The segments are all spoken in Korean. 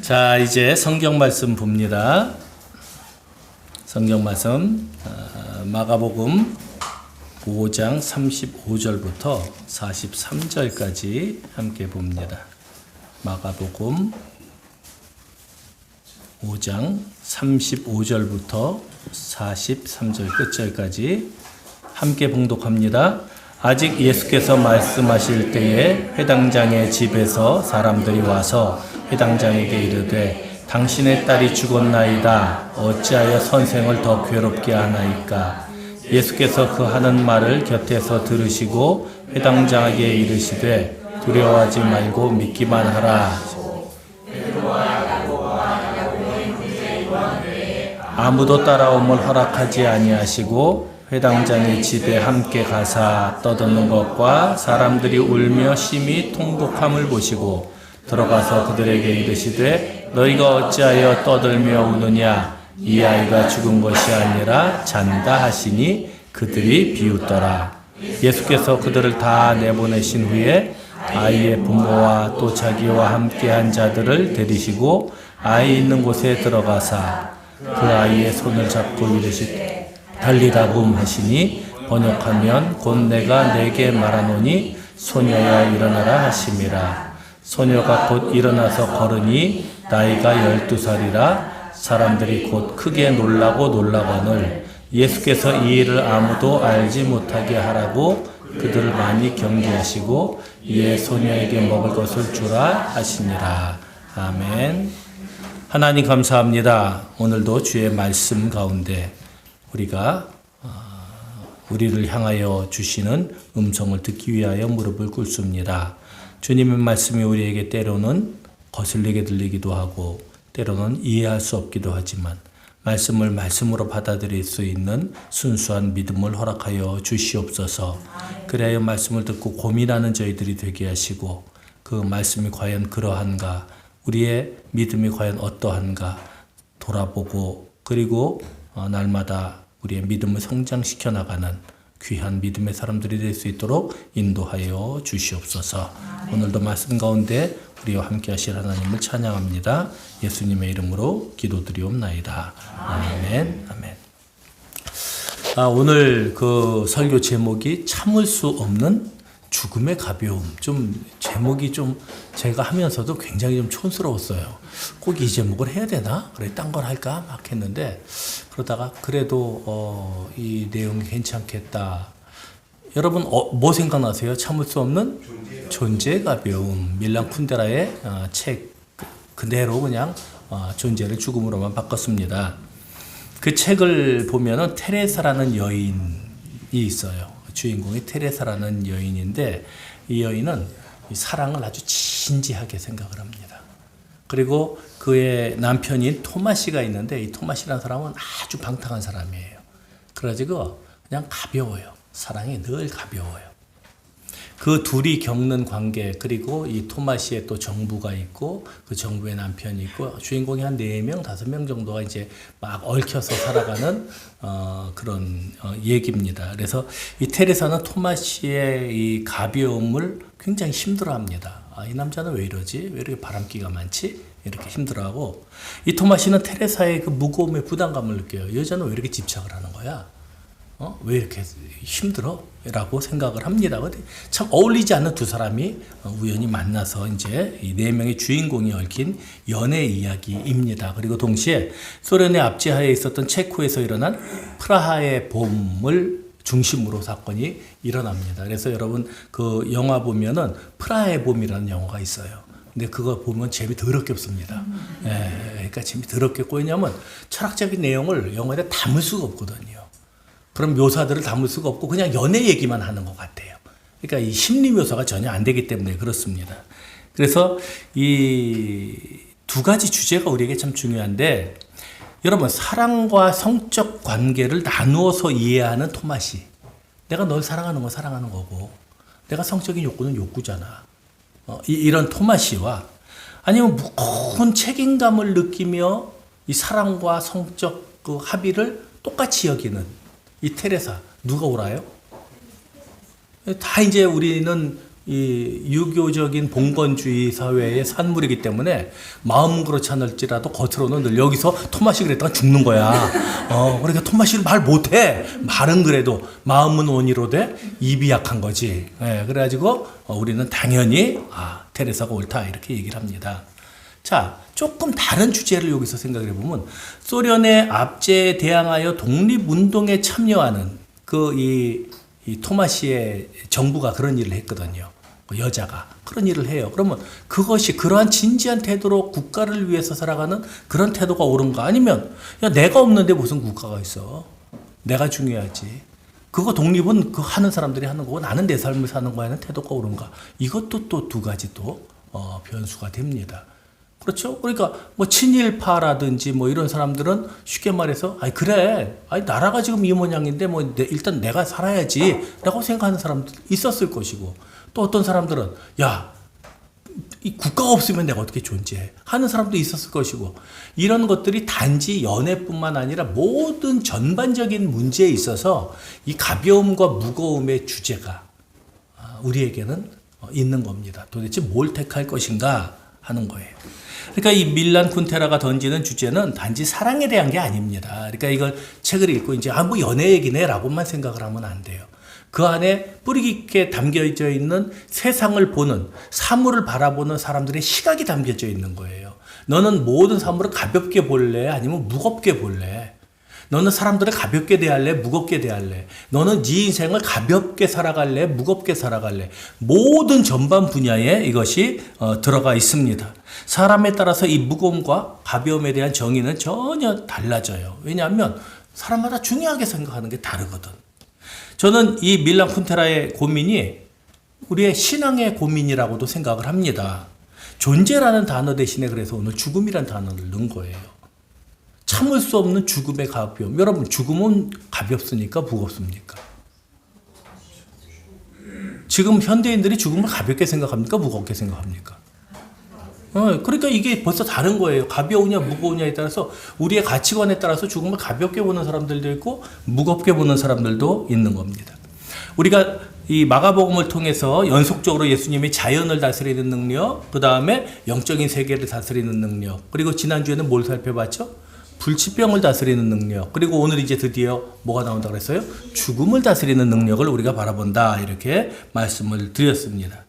자, 이제 성경 말씀 봅니다. 성경 말씀 마가복음 5장 35절부터 43절까지 함께 봅니다. 마가복음 5장 35절부터 43절 끝절까지 함께 봉독합니다. 아직 예수께서 말씀하실 때에 회당장의 집에서 사람들이 와서 회당장에게 이르되 당신의 딸이 죽었나이다. 어찌하여 선생을 더 괴롭게 하나이까? 예수께서 그 하는 말을 곁에서 들으시고 회당장에게 이르시되 두려워하지 말고 믿기만 하라. 아무도 따라옴을 허락하지 아니하시고 회당장의 집에 함께 가사 떠드는 것과 사람들이 울며 심히 통곡함을 보시고 들어가서 그들에게 이르시되 너희가 어찌하여 떠들며 우느냐? 이 아이가 죽은 것이 아니라 잔다 하시니 그들이 비웃더라. 예수께서 그들을 다 내보내신 후에 아이의 부모와 또 자기와 함께한 자들을 데리시고 아이 있는 곳에 들어가사 그 아이의 손을 잡고 이르시되 달리다붐 하시니 번역하면 곧 내가 네게 말하노니 소녀야 일어나라 하심이라. 소녀가 곧 일어나서 걸으니 나이가 12살이라 사람들이 곧 크게 놀라거늘 예수께서 이 일을 아무도 알지 못하게 하라고 그들을 많이 경계하시고 이에 소녀에게 먹을 것을 주라 하시니라. 아멘. 하나님 감사합니다. 오늘도 주의 말씀 가운데 우리가 우리를 향하여 주시는 음성을 듣기 위하여 무릎을 꿇습니다. 주님의 말씀이 우리에게 때로는 거슬리게 들리기도 하고 때로는 이해할 수 없기도 하지만 말씀을 말씀으로 받아들일 수 있는 순수한 믿음을 허락하여 주시옵소서. 그래야 말씀을 듣고 고민하는 저희들이 되게 하시고 그 말씀이 과연 그러한가, 우리의 믿음이 과연 어떠한가 돌아보고 그리고 날마다 우리의 믿음을 성장시켜 나가는 귀한 믿음의 사람들이 될 수 있도록 인도하여 주시옵소서. 오늘도 말씀 가운데 우리와 함께 하실 하나님을 찬양합니다. 예수님의 이름으로 기도드리옵나이다. 아멘. 아멘. 오늘 그 설교 제목이 참을 수 없는 죽음의 가벼움. 좀 제목이 좀 제가 하면서도 굉장히 좀 촌스러웠어요. 꼭 이 제목을 해야 되나? 그래 딴 걸 할까? 막 했는데 그러다가 그래도 이 내용이 괜찮겠다. 여러분 뭐 생각나세요? 참을 수 없는 존재의 가벼움. 밀란 쿤데라의 책 그대로 그냥 존재를 죽음으로만 바꿨습니다. 그 책을 보면은 테레사라는 여인이 있어요. 주인공이 테레사라는 여인인데 이 여인은 사랑을 아주 진지하게 생각을 합니다. 그리고 그의 남편인 토마시가 있는데 이 토마시라는 사람은 아주 방탕한 사람이에요. 그래가지고 그냥 가벼워요. 사랑이 늘 가벼워요. 그 둘이 겪는 관계, 그리고 이 토마시의 또 정부가 있고 그 정부의 남편이 있고 주인공이 한 4명, 5명 정도가 이제 막 얽혀서 살아가는 그런 얘기입니다. 그래서 이 테레사는 토마시의 이 가벼움을 굉장히 힘들어합니다. 이 남자는 왜 이러지? 왜 이렇게 바람기가 많지? 이렇게 힘들어하고 이 토마시는 테레사의 그 무거움에 부담감을 느껴요. 여자는 왜 이렇게 집착을 하는 거야? 왜 이렇게 힘들어? 라고 생각을 합니다. 참 어울리지 않는 두 사람이 우연히 만나서 이제 이 4명의 주인공이 얽힌 연애 이야기입니다. 그리고 동시에 소련의 압제하에 있었던 체코에서 일어난 프라하의 봄을 중심으로 사건이 일어납니다. 그래서 여러분 그 영화 보면은 프라하의 봄이라는 영화가 있어요. 근데 그거 보면 재미 더럽게 없습니다. 그러니까 재미 더럽게 없고 왜냐하면 철학적인 내용을 영화에 담을 수가 없거든요. 그런 묘사들을 담을 수가 없고 그냥 연애 얘기만 하는 것 같아요. 그러니까 이 심리 묘사가 전혀 안 되기 때문에 그렇습니다. 그래서 이 두 가지 주제가 우리에게 참 중요한데 여러분 사랑과 성적 관계를 나누어서 이해하는 토마시. 내가 널 사랑하는 건 사랑하는 거고 내가 성적인 욕구는 욕구잖아. 이런 토마시와 아니면 무거운 책임감을 느끼며 이 사랑과 성적 그 합의를 똑같이 여기는 이 테레사 누가 옳아요? 다 이제 우리는 유교적인 봉건주의 사회의 산물이기 때문에 마음은 그렇지 않을지라도 겉으로는 늘 여기서 토마시 그랬다가 죽는 거야. 그러니까 토마시를 말 못해. 말은 그래도 마음은 원이로되 입이 약한 거지. 그래가지고 우리는 당연히 테레사가 옳다 이렇게 얘기를 합니다. 자, 조금 다른 주제를 여기서 생각을 해보면 소련의 압제에 대항하여 독립운동에 참여하는 이 토마시의 정부가 그런 일을 했거든요. 여자가 그런 일을 해요. 그러면 그것이 그러한 진지한 태도로 국가를 위해서 살아가는 그런 태도가 옳은가? 아니면 야, 내가 없는데 무슨 국가가 있어? 내가 중요하지. 그거 독립은 그 하는 사람들이 하는 거고 나는 내 삶을 사는 거야는 태도가 옳은가? 이것도 또 두 가지 또 변수가 됩니다. 그렇죠? 그러니까 뭐 친일파라든지 뭐 이런 사람들은 쉽게 말해서 그래 나라가 지금 이 모양인데 뭐 일단 내가 살아야지라고 생각하는 사람도 있었을 것이고 또 어떤 사람들은 야 이 국가가 없으면 내가 어떻게 존재해 하는 사람도 있었을 것이고 이런 것들이 단지 연애뿐만 아니라 모든 전반적인 문제에 있어서 이 가벼움과 무거움의 주제가 우리에게는 있는 겁니다. 도대체 뭘 택할 것인가 하는 거예요. 그러니까 이 밀란 쿤테라가 던지는 주제는 단지 사랑에 대한 게 아닙니다. 그러니까 이걸 책을 읽고 이제 뭐 연애 얘기네라고만 생각을 하면 안 돼요. 그 안에 뿌리 깊게 담겨져 있는 세상을 보는 사물을 바라보는 사람들의 시각이 담겨져 있는 거예요. 너는 모든 사물을 가볍게 볼래? 아니면 무겁게 볼래? 너는 사람들을 가볍게 대할래? 무겁게 대할래? 너는 네 인생을 가볍게 살아갈래? 무겁게 살아갈래? 모든 전반 분야에 이것이 들어가 있습니다. 사람에 따라서 이 무거움과 가벼움에 대한 정의는 전혀 달라져요. 왜냐하면 사람마다 중요하게 생각하는 게 다르거든. 저는 이 밀란 쿤테라의 고민이 우리의 신앙의 고민이라고도 생각을 합니다. 존재라는 단어 대신에 그래서 오늘 죽음이라는 단어를 넣은 거예요. 참을 수 없는 죽음의 가벼움. 여러분, 죽음은 가볍습니까? 무겁습니까? 지금 현대인들이 죽음을 가볍게 생각합니까? 무겁게 생각합니까? 그러니까 이게 벌써 다른 거예요. 가벼우냐 무거우냐에 따라서 우리의 가치관에 따라서 죽음을 가볍게 보는 사람들도 있고 무겁게 보는 사람들도 있는 겁니다. 우리가 이 마가복음을 통해서 연속적으로 예수님이 자연을 다스리는 능력, 그 다음에 영적인 세계를 다스리는 능력, 그리고 지난주에는 뭘 살펴봤죠? 불치병을 다스리는 능력, 그리고 오늘 이제 드디어 뭐가 나온다고 그랬어요? 죽음을 다스리는 능력을 우리가 바라본다 이렇게 말씀을 드렸습니다.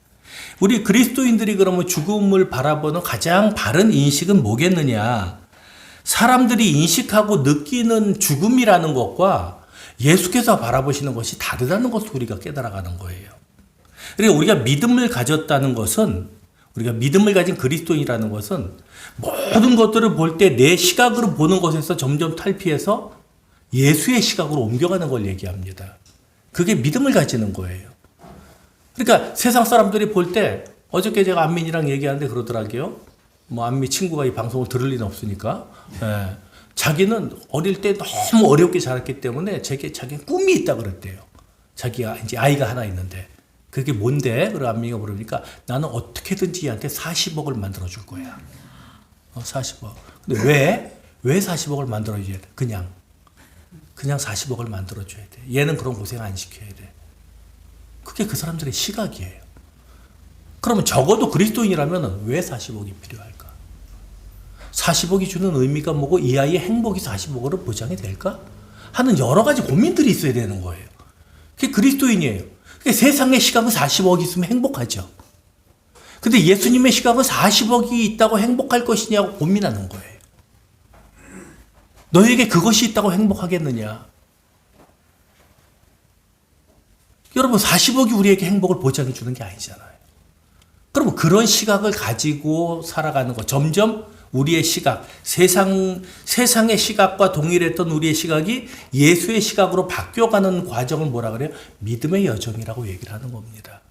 우리 그리스도인들이 그러면 죽음을 바라보는 가장 바른 인식은 뭐겠느냐? 사람들이 인식하고 느끼는 죽음이라는 것과 예수께서 바라보시는 것이 다르다는 것을 우리가 깨달아가는 거예요. 그러니까 우리가 믿음을 가졌다는 것은, 우리가 믿음을 가진 그리스도인이라는 것은 모든 것들을 볼 때 내 시각으로 보는 것에서 점점 탈피해서 예수의 시각으로 옮겨가는 걸 얘기합니다. 그게 믿음을 가지는 거예요. 그러니까 세상 사람들이 볼 때, 어저께 제가 안민이랑 얘기하는데 그러더라고요. 뭐 안미 친구가 이 방송을 들을 리는 없으니까. 자기는 어릴 때 너무 어렵게 자랐기 때문에 자기는 꿈이 있다 그랬대요. 자기가 이제 아이가 하나 있는데. 그게 뭔데? 그리고 안미가 물으니까 나는 어떻게든지 얘한테 40억을 만들어 줄 거야. 40억. 근데 왜 40억을 만들어 줘야 돼? 그냥 40억을 만들어 줘야 돼. 얘는 그런 고생 안 시켜야 돼. 그게 그 사람들의 시각이에요. 그러면 적어도 그리스도인이라면 왜 40억이 필요할까? 40억이 주는 의미가 뭐고 이 아이의 행복이 40억으로 보장이 될까? 하는 여러 가지 고민들이 있어야 되는 거예요. 그게 그리스도인이에요. 그게 세상의 시각은 40억이 있으면 행복하죠. 근데 예수님의 시각은 40억이 있다고 행복할 것이냐고 고민하는 거예요. 너에게 그것이 있다고 행복하겠느냐? 여러분 40억이 우리에게 행복을 보장해 주는 게 아니잖아요. 그러면 그런 시각을 가지고 살아가는 것, 점점 우리의 시각, 세상의 시각과 동일했던 우리의 시각이 예수의 시각으로 바뀌어가는 과정을 뭐라 그래요? 믿음의 여정이라고 얘기를 하는 겁니다.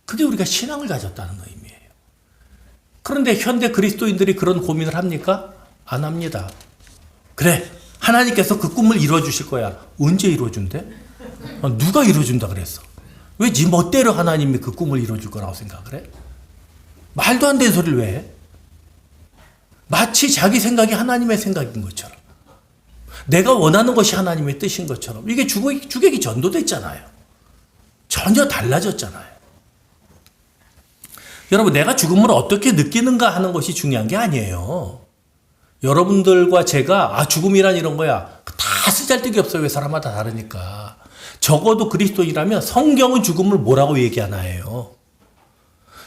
그게 우리가 신앙을 가졌다는 의미예요. 그런데 현대 그리스도인들이 그런 고민을 합니까? 안 합니다. 그래, 하나님께서 그 꿈을 이루어 주실 거야. 언제 이루어 준대? 누가 이루어준다 그랬어? 왜 네 멋대로 하나님이 그 꿈을 이루어줄 거라고 생각을 해? 말도 안 되는 소리를 왜 해? 마치 자기 생각이 하나님의 생각인 것처럼, 내가 원하는 것이 하나님의 뜻인 것처럼, 이게 주객이 전도됐잖아요. 전혀 달라졌잖아요. 여러분, 내가 죽음을 어떻게 느끼는가 하는 것이 중요한 게 아니에요. 여러분들과 제가 죽음이란 이런 거야. 다 쓰잘데기 없어요. 왜 사람마다 다르니까. 적어도 그리스도인이라면 성경은 죽음을 뭐라고 얘기하나요?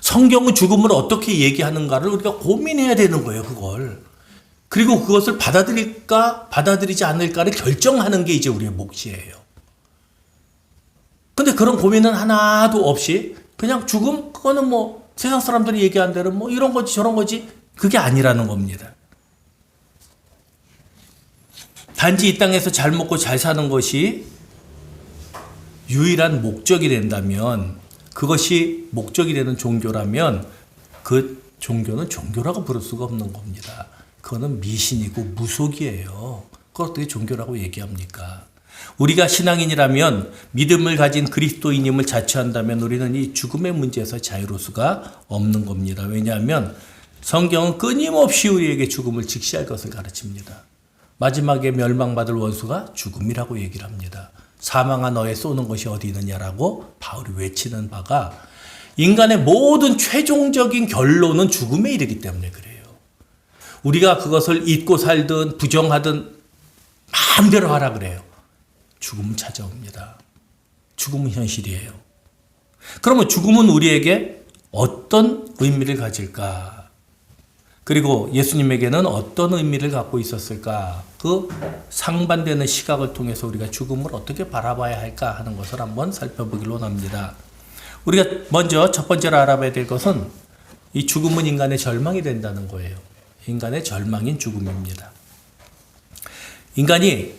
성경은 죽음을 어떻게 얘기하는가를 우리가 고민해야 되는 거예요. 그걸. 그리고 그것을 받아들일까 받아들이지 않을까를 결정하는 게 이제 우리의 몫이에요. 근데 그런 고민은 하나도 없이 그냥 죽음? 그거는 뭐 세상 사람들이 얘기한 대로 뭐 이런 거지 저런 거지 그게 아니라는 겁니다. 단지 이 땅에서 잘 먹고 잘 사는 것이 유일한 목적이 된다면, 그것이 목적이 되는 종교라면 그 종교는 종교라고 부를 수가 없는 겁니다. 그거는 미신이고 무속이에요. 그걸 어떻게 종교라고 얘기합니까? 우리가 신앙인이라면, 믿음을 가진 그리스도인임을 자처한다면 우리는 이 죽음의 문제에서 자유로울 수가 없는 겁니다. 왜냐하면 성경은 끊임없이 우리에게 죽음을 직시할 것을 가르칩니다. 마지막에 멸망받을 원수가 죽음이라고 얘기를 합니다. 사망아 너의 쏘는 것이 어디 있느냐라고 바울이 외치는 바가, 인간의 모든 최종적인 결론은 죽음에 이르기 때문에 그래요. 우리가 그것을 잊고 살든 부정하든 마음대로 하라 그래요. 죽음은 찾아옵니다. 죽음은 현실이에요. 그러면 죽음은 우리에게 어떤 의미를 가질까? 그리고 예수님에게는 어떤 의미를 갖고 있었을까? 그 상반되는 시각을 통해서 우리가 죽음을 어떻게 바라봐야 할까 하는 것을 한번 살펴보기로 원합니다. 우리가 먼저 첫 번째로 알아봐야 될 것은 이 죽음은 인간의 절망이 된다는 거예요. 인간의 절망인 죽음입니다. 인간이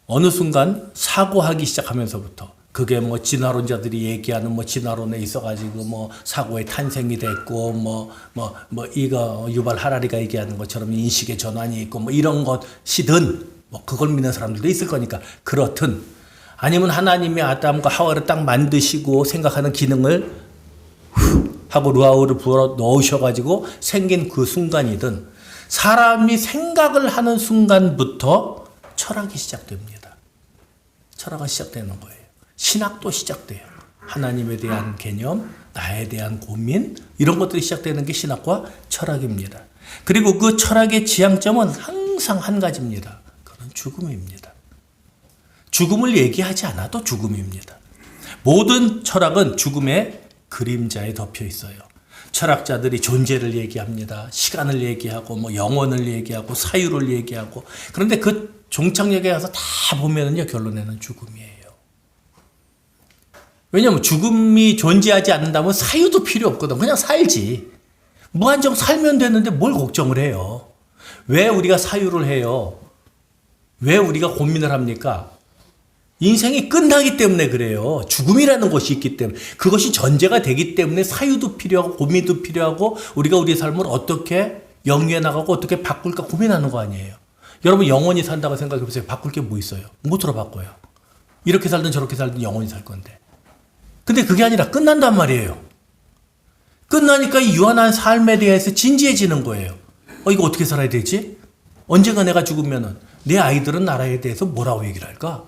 어느 순간 사고하기 시작하면서부터, 그게 뭐 진화론자들이 얘기하는 뭐 진화론에 있어가지고 뭐 사고의 탄생이 됐고 이거 유발 하라리가 얘기하는 것처럼 인식의 전환이 있고 뭐 이런 것이든, 뭐 그걸 믿는 사람들도 있을 거니까 그렇든, 아니면 하나님이 아담과 하와를 딱 만드시고 생각하는 기능을 하고 루아우를 불어 넣으셔가지고 생긴 그 순간이든, 사람이 생각을 하는 순간부터 철학이 시작됩니다. 철학이 시작되는 거예요. 신학도 시작돼요. 하나님에 대한 개념, 나에 대한 고민, 이런 것들이 시작되는 게 신학과 철학입니다. 그리고 그 철학의 지향점은 항상 한 가지입니다. 그건 죽음입니다. 죽음을 얘기하지 않아도 죽음입니다. 모든 철학은 죽음의 그림자에 덮여 있어요. 철학자들이 존재를 얘기합니다. 시간을 얘기하고 뭐 영혼을 얘기하고 사유를 얘기하고, 그런데 그 종착역에 가서 다 보면은요, 결론에는 죽음이에요. 왜냐하면 죽음이 존재하지 않는다면 사유도 필요 없거든. 그냥 살지. 무한정 살면 되는데 뭘 걱정을 해요? 왜 우리가 사유를 해요? 왜 우리가 고민을 합니까? 인생이 끝나기 때문에 그래요. 죽음이라는 것이 있기 때문에. 그것이 전제가 되기 때문에 사유도 필요하고 고민도 필요하고, 우리가 우리의 삶을 어떻게 영위해 나가고 어떻게 바꿀까 고민하는 거 아니에요. 여러분, 영원히 산다고 생각해 보세요. 바꿀 게 뭐 있어요? 못으로 바꿔요. 이렇게 살든 저렇게 살든 영원히 살 건데. 근데 그게 아니라 끝난단 말이에요. 끝나니까 이 유한한 삶에 대해서 진지해지는 거예요. 이거 어떻게 살아야 되지? 언젠가 내가 죽으면은 내 아이들은 나라에 대해서 뭐라고 얘기를 할까?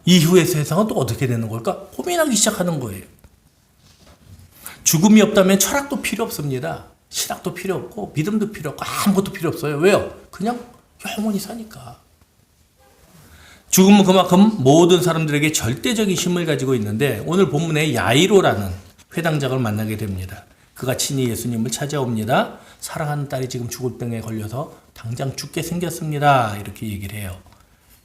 이후의 세상은 또 어떻게 되는 걸까? 고민하기 시작하는 거예요. 죽음이 없다면 철학도 필요 없습니다. 신학도 필요 없고 믿음도 필요 없고 아무것도 필요 없어요. 왜요? 그냥 영원히 사니까. 죽음은 그만큼 모든 사람들에게 절대적인 힘을 가지고 있는데, 오늘 본문에 야이로라는 회당장을 만나게 됩니다. 그가 친히 예수님을 찾아옵니다. 사랑하는 딸이 지금 죽을 병에 걸려서 당장 죽게 생겼습니다. 이렇게 얘기를 해요.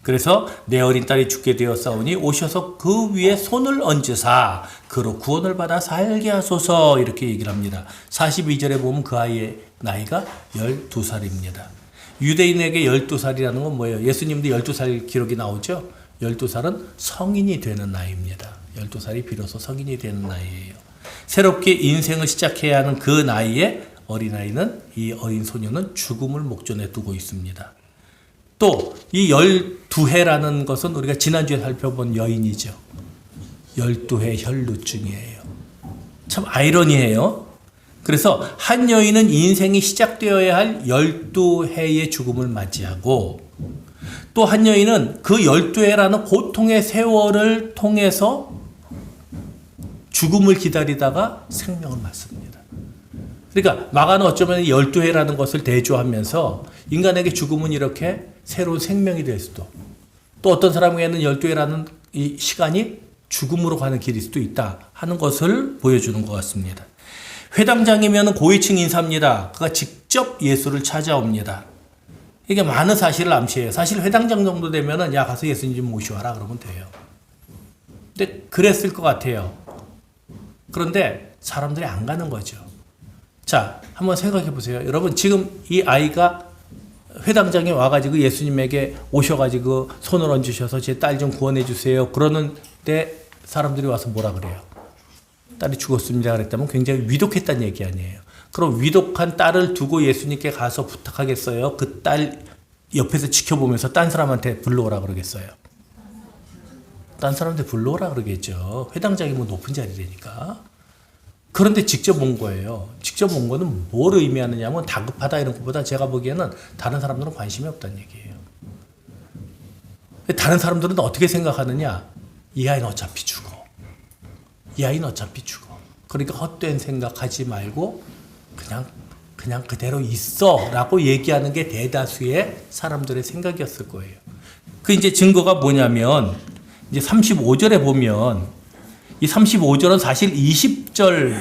그래서 내 어린 딸이 죽게 되었사오니 오셔서 그 위에 손을 얹으사 그로 구원을 받아 살게 하소서, 이렇게 얘기를 합니다. 42절에 보면 그 아이의 나이가 12살입니다. 유대인에게 12살이라는 건 뭐예요? 예수님도 12살 기록이 나오죠? 12살은 성인이 되는 나이입니다. 12살이 비로소 성인이 되는 나이예요. 새롭게 인생을 시작해야 하는 그 나이에 어린아이는, 이 어린 소녀는 죽음을 목전에 두고 있습니다. 또 이 12해라는 것은 우리가 지난주에 살펴본 여인이죠. 12해 혈루증이에요. 참 아이러니해요. 그래서 한 여인은 인생이 시작되어야 할 12해의 죽음을 맞이하고, 또 한 여인은 그 12해라는 고통의 세월을 통해서 죽음을 기다리다가 생명을 맞습니다. 그러니까 마가는 어쩌면 12회라는 것을 대조하면서 인간에게 죽음은 이렇게 새로운 생명이 될 수도, 또 어떤 사람에게는 12회라는 이 시간이 죽음으로 가는 길일 수도 있다 하는 것을 보여주는 것 같습니다. 회당장이면 고위층 인사입니다. 그가 직접 예수를 찾아옵니다. 이게 많은 사실을 암시해요. 사실 회당장 정도 되면은 야 가서 예수님 좀 모셔와라 그러면 돼요. 근데 그랬을 것 같아요. 그런데 사람들이 안 가는 거죠. 자, 한번 생각해 보세요. 여러분 지금 이 아이가 회당장에 와가지고 예수님에게 오셔가지고 손을 얹으셔서 제 딸 좀 구원해 주세요. 그러는데 사람들이 와서 뭐라 그래요? 딸이 죽었습니다 그랬다면 굉장히 위독했다는 얘기 아니에요. 그럼 위독한 딸을 두고 예수님께 가서 부탁하겠어요? 그 딸 옆에서 지켜보면서 딴 사람한테 불러오라 그러겠어요? 딴 사람한테 불러오라 그러겠죠. 회당장이 뭐 높은 자리라니까. 그런데 직접 온 거예요. 직접 온 거는 뭘 의미하느냐면 다급하다 이런 것보다 제가 보기에는 다른 사람들은 관심이 없다는 얘기예요. 다른 사람들은 어떻게 생각하느냐? 이 아이는 어차피 죽어. 이 아이는 어차피 죽어. 그러니까 헛된 생각하지 말고 그냥 그대로 있어 라고 얘기하는 게 대다수의 사람들의 생각이었을 거예요. 그 이제 증거가 뭐냐면 이제 35절에 보면 이 35절은 사실 20절,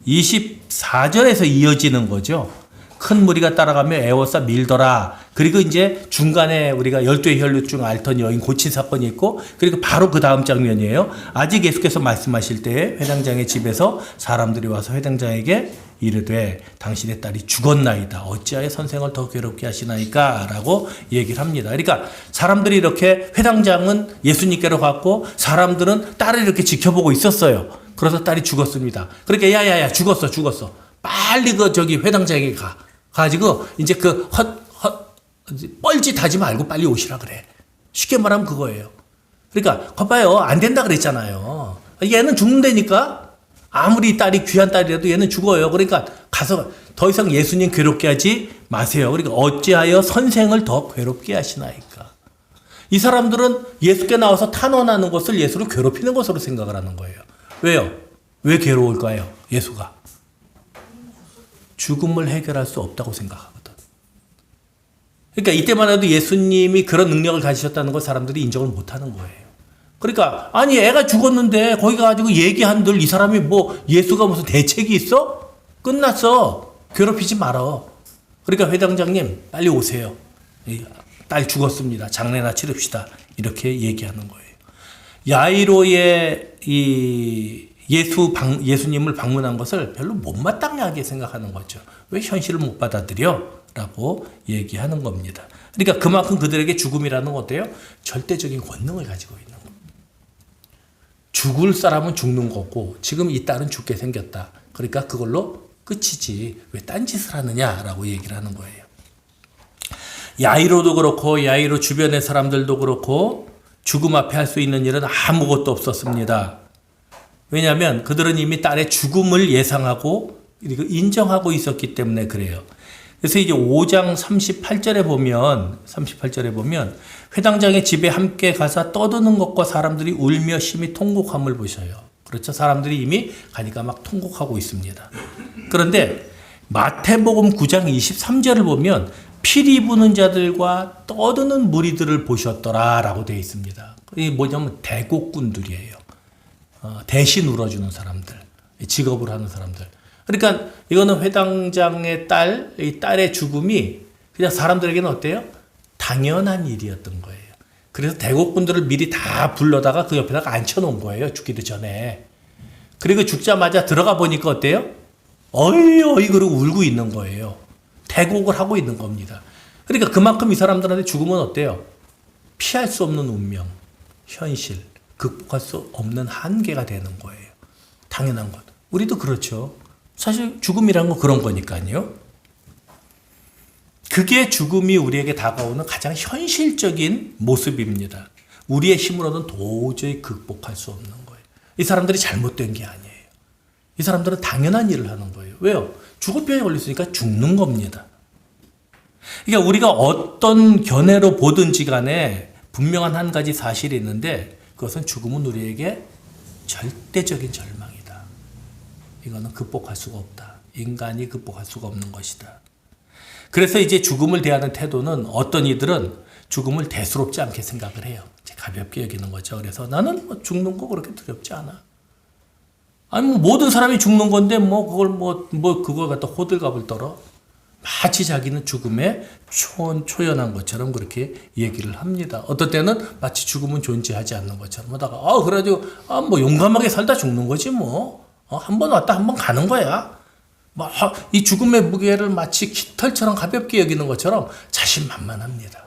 24절에서 이어지는 거죠. 큰 무리가 따라가며 애워싸 밀더라. 그리고 이제 중간에 우리가 12의 혈육 중 앓던 여인 고친 사건이 있고, 그리고 바로 그 다음 장면이에요. 아직 예수께서 말씀하실 때에 회당장의 집에서 사람들이 와서 회당장에게 이르되 당신의 딸이 죽었나이다. 어찌하여 선생을 더 괴롭게 하시나이까? 라고 얘기를 합니다. 그러니까 사람들이 이렇게 회당장은 예수님께로 갔고 사람들은 딸을 이렇게 지켜보고 있었어요. 그래서 딸이 죽었습니다. 그러니까 야야야 죽었어. 빨리 저기 회당장에 가지고 이제 뻘짓하지 말고 빨리 오시라 그래. 쉽게 말하면 그거예요. 그러니까 봐봐요. 안 된다 그랬잖아요. 얘는 죽는다니까. 아무리 딸이 귀한 딸이라도 얘는 죽어요. 그러니까 가서 더 이상 예수님 괴롭게 하지 마세요. 그러니까 어찌하여 선생을 더 괴롭게 하시나이까. 이 사람들은 예수께 나와서 탄원하는 것을 예수를 괴롭히는 것으로 생각을 하는 거예요. 왜요? 왜 괴로울까요? 예수가 죽음을 해결할 수 없다고 생각하거든. 그러니까 이때만 해도 예수님이 그런 능력을 가지셨다는 걸 사람들이 인정을 못하는 거예요. 그러니까 아니 애가 죽었는데 거기 가지고 얘기한들 이 사람이 뭐 예수가 무슨 대책이 있어? 끝났어. 괴롭히지 말어. 그러니까 회당장님 빨리 오세요. 딸 죽었습니다. 장례나 치릅시다. 이렇게 얘기하는 거예요. 야이로의 이 예수님을 방문한 것을 별로 못마땅하게 생각하는 거죠. 왜 현실을 못 받아들여? 라고 얘기하는 겁니다. 그러니까 그만큼 그들에게 죽음이라는 건 어때요? 절대적인 권능을 가지고 있는 거예요. 죽을 사람은 죽는 거고 지금 이 딸은 죽게 생겼다. 그러니까 그걸로 끝이지 왜 딴짓을 하느냐라고 얘기를 하는 거예요. 야이로도 그렇고 야이로 주변의 사람들도 그렇고 죽음 앞에 할 수 있는 일은 아무것도 없었습니다. 왜냐하면 그들은 이미 딸의 죽음을 예상하고 인정하고 있었기 때문에 그래요. 그래서 이제 5장 38절에 보면 회당장의 집에 함께 가서 떠드는 것과 사람들이 울며 심히 통곡함을 보셔요. 그렇죠. 사람들이 이미 가니까 막 통곡하고 있습니다. 그런데 마태복음 9장 23절을 보면 피리 부는 자들과 떠드는 무리들을 보셨더라라고 되어 있습니다. 이게 뭐냐면 대곡꾼들이에요. 대신 울어주는 사람들, 직업을 하는 사람들. 그러니까 이거는 회당장의 이 딸의 죽음이 그냥 사람들에게는 어때요? 당연한 일이었던 거예요. 그래서 대곡꾼들을 미리 다 불러다가 그 옆에다가 앉혀놓은 거예요. 죽기도 전에. 그리고 죽자마자 들어가 보니까 어때요? 어이 그러고 울고 있는 거예요. 대곡을 하고 있는 겁니다. 그러니까 그만큼 이 사람들한테 죽음은 어때요? 피할 수 없는 운명, 현실, 극복할 수 없는 한계가 되는 거예요. 당연한 것. 우리도 그렇죠. 사실 죽음이란 건 그런 거니까요. 그게 죽음이 우리에게 다가오는 가장 현실적인 모습입니다. 우리의 힘으로는 도저히 극복할 수 없는 거예요. 이 사람들이 잘못된 게 아니에요. 이 사람들은 당연한 일을 하는 거예요. 왜요? 죽을 병에 걸렸으니까 죽는 겁니다. 그러니까 우리가 어떤 견해로 보든지 간에 분명한 한 가지 사실이 있는데 그것은 죽음은 우리에게 절대적인 절망이다. 이거는 극복할 수가 없다. 인간이 극복할 수가 없는 것이다. 그래서 이제 죽음을 대하는 태도는 어떤 이들은 죽음을 대수롭지 않게 생각을 해요. 가볍게 여기는 거죠. 그래서 나는 뭐 죽는 거 그렇게 두렵지 않아. 아니 뭐 모든 사람이 죽는 건데 뭐 그걸 그걸 갖다 호들갑을 떨어. 마치 자기는 죽음에 초연한 것처럼 그렇게 얘기를 합니다. 어떨 때는 마치 죽음은 존재하지 않는 것처럼 하다가 그래가지고 뭐 용감하게 살다 죽는 거지 뭐. 한 번 왔다 한 번 가는 거야. 이 죽음의 무게를 마치 깃털처럼 가볍게 여기는 것처럼 자신만만합니다.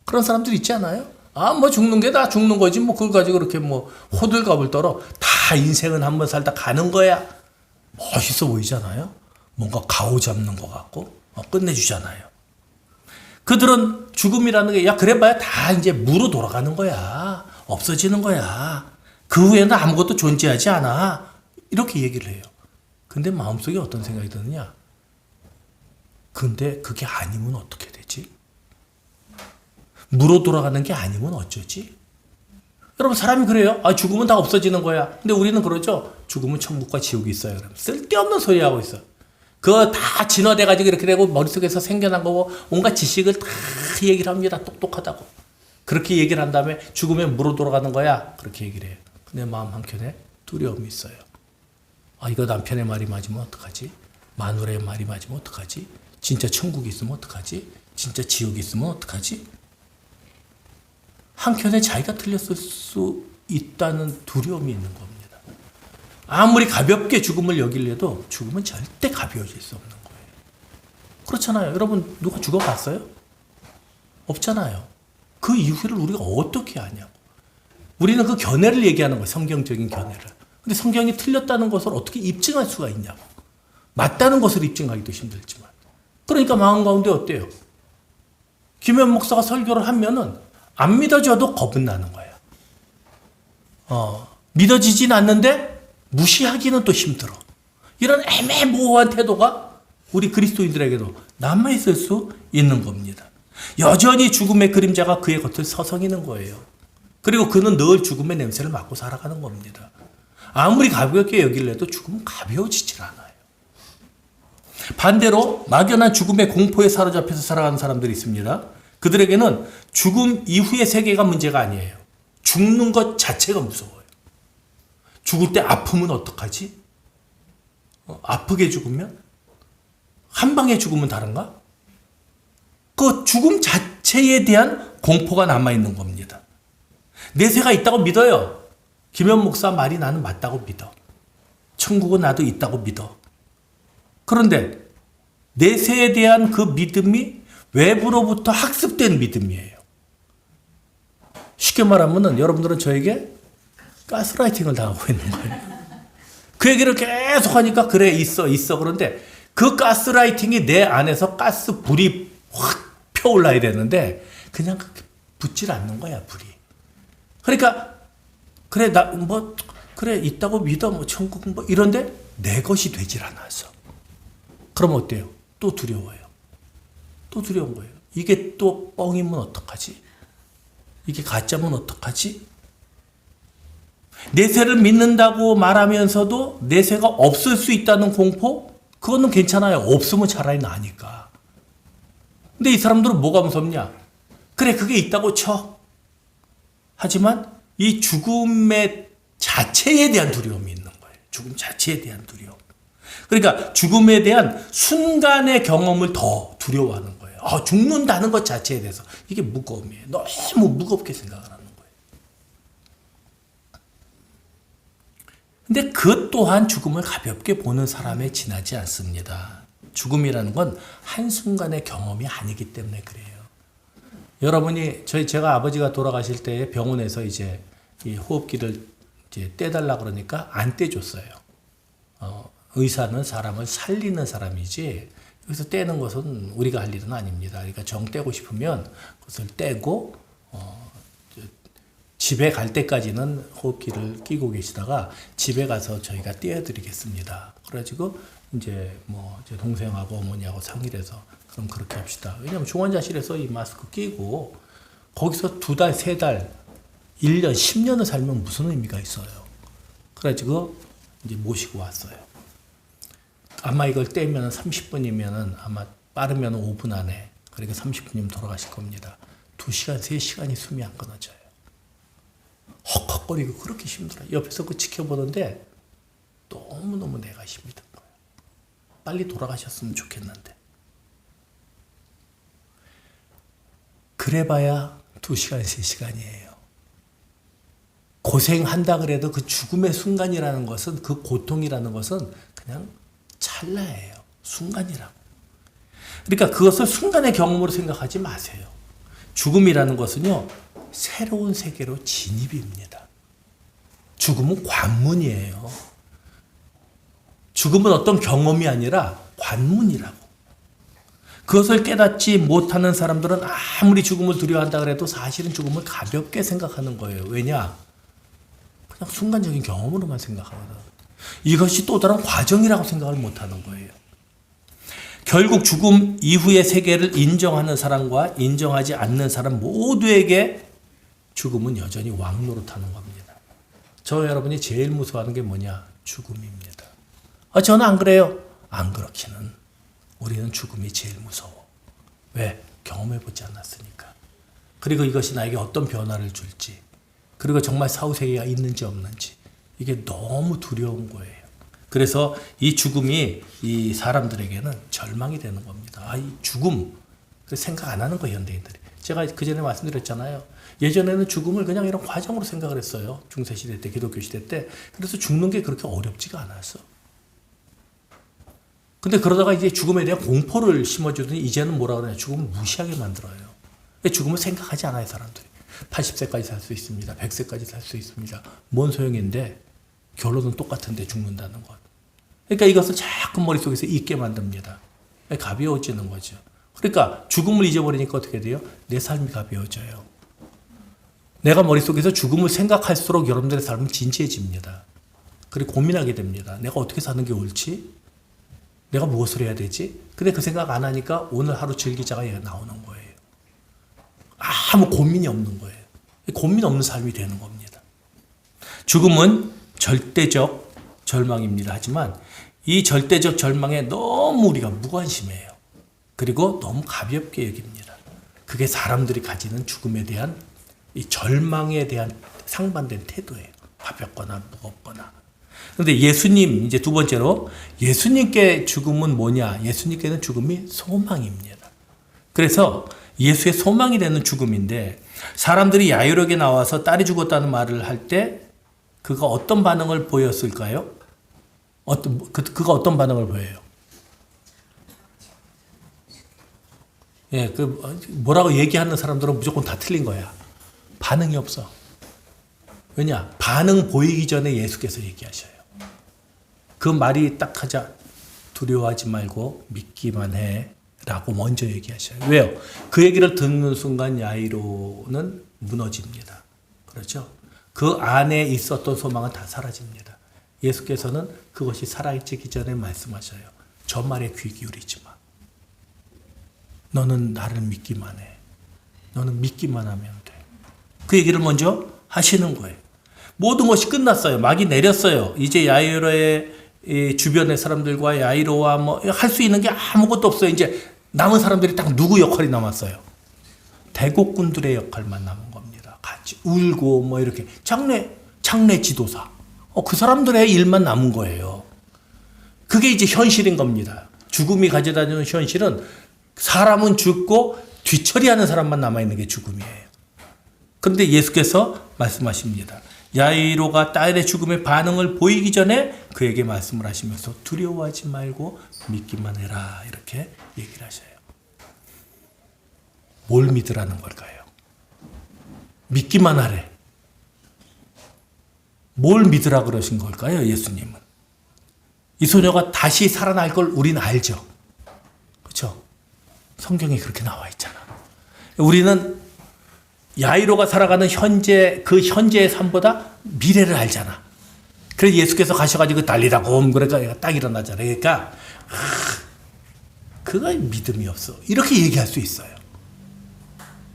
그런 사람들 있지 않아요? 뭐 죽는 게 다 죽는 거지 뭐 그걸 가지고 그렇게 뭐 호들갑을 떨어. 다 인생은 한 번 살다 가는 거야. 멋있어 보이잖아요. 뭔가 가오 잡는 것 같고 끝내주잖아요. 그들은 죽음이라는 게 그래봐야 다 이제 무로 돌아가는 거야. 없어지는 거야. 그 후에는 아무것도 존재하지 않아. 이렇게 얘기를 해요. 근데 마음속에 어떤 생각이 드느냐? 근데 그게 아니면 어떻게 되지? 무로 돌아가는 게 아니면 어쩌지? 여러분 사람이 그래요. 죽으면 다 없어지는 거야. 근데 우리는 그러죠. 죽으면 천국과 지옥이 있어요. 그러면 쓸데없는 소리 하고 있어. 그거 다 진화돼가지고 이렇게 되고 머릿속에서 생겨난 거고 온갖 지식을 다 얘기를 합니다. 똑똑하다고. 그렇게 얘기를 한 다음에 죽으면 무로 돌아가는 거야. 그렇게 얘기를 해요. 근데 마음 한켠에 두려움이 있어요. 이거 남편의 말이 맞으면 어떡하지? 마누라의 말이 맞으면 어떡하지? 진짜 천국이 있으면 어떡하지? 진짜 지옥이 있으면 어떡하지? 한켠에 자기가 틀렸을 수 있다는 두려움이 있는 겁니다. 아무리 가볍게 죽음을 여기려도 죽음은 절대 가벼워질 수 없는 거예요. 그렇잖아요. 여러분 누가 죽어봤어요? 없잖아요. 그 이후를 우리가 어떻게 아냐고. 우리는 그 견해를 얘기하는 거예요. 성경적인 견해를. 근데 성경이 틀렸다는 것을 어떻게 입증할 수가 있냐고. 맞다는 것을 입증하기도 힘들지만. 그러니까 마음 가운데 어때요? 김현 목사가 설교를 하면은 안 믿어져도 겁은 나는 거예요. 믿어지진 않는데 무시하기는 또 힘들어. 이런 애매모호한 태도가 우리 그리스도인들에게도 남아있을 수 있는 겁니다. 여전히 죽음의 그림자가 그의 겉을 서성이는 거예요. 그리고 그는 늘 죽음의 냄새를 맡고 살아가는 겁니다. 아무리 가볍게 여길래도 죽음은 가벼워지질 않아요. 반대로 막연한 죽음의 공포에 사로잡혀서 살아가는 사람들이 있습니다. 그들에게는 죽음 이후의 세계가 문제가 아니에요. 죽는 것 자체가 무서워요. 죽을 때 아프면 어떡하지? 아프게 죽으면? 한 방에 죽으면 다른가? 그 죽음 자체에 대한 공포가 남아있는 겁니다. 내세가 있다고 믿어요. 김현 목사 말이 나는 맞다고 믿어. 천국은 나도 있다고 믿어. 그런데 내세에 대한 그 믿음이 외부로부터 학습된 믿음이에요. 쉽게 말하면 여러분들은 저에게 가스라이팅을 당하고 있는 거예요. 그 얘기를 계속 하니까 그래 있어. 그런데 그 가스라이팅이 내 안에서 가스 불이 확 펴올라야 되는데 그냥 붙질 않는 거야 불이. 그러니까 그래 그래 있다고 믿어 천국 이런데 내 것이 되질 않아서. 그럼 어때요? 또 두려워요. 또 두려운 거예요. 이게 또 뻥이면 어떡하지? 이게 가짜면 어떡하지? 내세를 믿는다고 말하면서도 내세가 없을 수 있다는 공포? 그거는 괜찮아요. 없으면 차라리 나으니까. 근데 이 사람들은 뭐가 무섭냐? 그래 그게 있다고 쳐. 하지만 이 죽음의 자체에 대한 두려움이 있는 거예요. 죽음 자체에 대한 두려움. 그러니까 죽음에 대한 순간의 경험을 더 두려워하는 거예요. 죽는다는 것 자체에 대해서. 이게 무거움이에요. 너무 무겁게 생각을 하는 거예요. 근데 그 또한 죽음을 가볍게 보는 사람에 지나지 않습니다. 죽음이라는 건 한순간의 경험이 아니기 때문에 그래요. 여러분이 제가 아버지가 돌아가실 때 병원에서 이제 이 호흡기를 이제 떼달라 그러니까 안 떼줬어요. 의사는 사람을 살리는 사람이지 여기서 떼는 것은 우리가 할 일은 아닙니다. 그러니까 정 떼고 싶으면 그것을 떼고 집에 갈 때까지는 호흡기를 끼고 계시다가 집에 가서 저희가 떼어드리겠습니다. 그래가지고 이제 제 동생하고 어머니하고 상의를 해서 그럼 그렇게 합시다. 왜냐하면 중환자실에서 이 마스크 끼고 거기서 2달, 3달, 1년, 10년을 살면 무슨 의미가 있어요. 그래가지고 이제 모시고 왔어요. 아마 이걸 떼면 30분이면 아마 빠르면 5분 안에, 그러니까 30분이면 돌아가실 겁니다. 2시간, 3시간이 숨이 안 끊어져요. 헉헉거리고 그렇게 힘들어요. 옆에서 그 지켜보는데 너무너무 내가 힘이 든 거예요. 빨리 돌아가셨으면 좋겠는데. 그래봐야 2시간, 3시간이에요. 고생한다 그래도 그 죽음의 순간이라는 것은, 그 고통이라는 것은 그냥 찰나예요. 순간이라고. 그러니까 그것을 순간의 경험으로 생각하지 마세요. 죽음이라는 것은요, 새로운 세계로 진입입니다. 죽음은 관문이에요. 죽음은 어떤 경험이 아니라 관문이라고. 그것을 깨닫지 못하는 사람들은 아무리 죽음을 두려워한다 그래도 사실은 죽음을 가볍게 생각하는 거예요. 왜냐? 그냥 순간적인 경험으로만 생각하거든. 이것이 또 다른 과정이라고 생각을 못하는 거예요. 결국 죽음 이후의 세계를 인정하는 사람과 인정하지 않는 사람 모두에게 죽음은 여전히 왕노릇하는 겁니다. 저 여러분이 제일 무서워하는 게 뭐냐? 죽음입니다. 저는 안 그래요. 안 그렇기는. 우리는 죽음이 제일 무서워. 왜? 경험해보지 않았으니까. 그리고 이것이 나에게 어떤 변화를 줄지, 그리고 정말 사후세계가 있는지 없는지, 이게 너무 두려운 거예요. 그래서 이 죽음이 이 사람들에게는 절망이 되는 겁니다. 이 죽음, 생각 안 하는 거예요, 현대인들이. 제가 그 전에 말씀드렸잖아요. 예전에는 죽음을 그냥 이런 과정으로 생각을 했어요. 중세시대 때, 기독교 시대 때. 그래서 죽는 게 그렇게 어렵지가 않았어. 근데 그러다가 이제 죽음에 대한 공포를 심어주더니 이제는 뭐라 그러냐. 죽음을 무시하게 만들어요. 죽음을 생각하지 않아요, 사람들이. 80세까지 살 수 있습니다. 100세까지 살 수 있습니다. 뭔 소용인데 결론은 똑같은데 죽는다는 것. 그러니까 이것을 자꾸 머릿속에서 잊게 만듭니다. 가벼워지는 거죠. 그러니까 죽음을 잊어버리니까 어떻게 돼요? 내 삶이 가벼워져요. 내가 머릿속에서 죽음을 생각할수록 여러분들의 삶은 진지해집니다. 그리고 고민하게 됩니다. 내가 어떻게 사는 게 옳지? 내가 무엇을 해야 되지? 근데 그 생각 안 하니까 오늘 하루 즐기자가 나오는 거예요. 아무 고민이 없는 거예요. 고민 없는 삶이 되는 겁니다. 죽음은 절대적 절망입니다. 하지만 이 절대적 절망에 너무 우리가 무관심해요. 그리고 너무 가볍게 여깁니다. 그게 사람들이 가지는 죽음에 대한 이 절망에 대한 상반된 태도예요. 가볍거나 무겁거나. 그런데 예수님, 이제 두 번째로 예수님께 죽음은 뭐냐? 예수님께는 죽음이 소망입니다. 그래서 예수의 소망이 되는 죽음인데, 사람들이 야이로에게 나와서 딸이 죽었다는 말을 할 때 그가 어떤 반응을 보였을까요? 그가 어떤 반응을 보여요? 예, 뭐라고 얘기하는 사람들은 무조건 다 틀린 거야. 반응이 없어. 왜냐? 반응 보이기 전에 예수께서 얘기하셔요. 그 말이 딱 하자, 두려워하지 말고 믿기만 해 라고 먼저 얘기하셔요. 왜요? 그 얘기를 듣는 순간 야이로는 무너집니다. 그렇죠? 그 안에 있었던 소망은 다 사라집니다. 예수께서는 그것이 살아있기 전에 말씀하셔요. 저 말에 귀 기울이지 마. 너는 나를 믿기만 해. 너는 믿기만 하면 돼. 그 얘기를 먼저 하시는 거예요. 모든 것이 끝났어요. 막이 내렸어요. 이제 야이로의 주변의 사람들과 야이로와 할 수 있는 게 아무것도 없어요. 이제 남은 사람들이 딱 누구 역할이 남았어요? 대곡꾼들의 역할만 남은 겁니다. 같이 울고 이렇게 장례 지도사. 그 사람들의 일만 남은 거예요. 그게 이제 현실인 겁니다. 죽음이 가져다 주는 현실은 사람은 죽고 뒤처리하는 사람만 남아있는 게 죽음이에요. 그런데 예수께서 말씀하십니다. 야이로가 딸의 죽음의 반응을 보이기 전에 그에게 말씀을 하시면서 두려워하지 말고 믿기만 해라, 이렇게 얘기를 하셔요. 뭘 믿으라는 걸까요? 믿기만 하래. 뭘 믿으라 그러신 걸까요, 예수님은? 이 소녀가 다시 살아날 걸 우리는 알죠. 그렇죠? 성경에 그렇게 나와 있잖아. 우리는 야이로가 살아가는 그 현재의 삶보다 미래를 알잖아. 그래서 예수께서 가셔가지고 달리라고 그러니까 딱 일어나잖아요. 그러니까 그건 믿음이 없어. 이렇게 얘기할 수 있어요.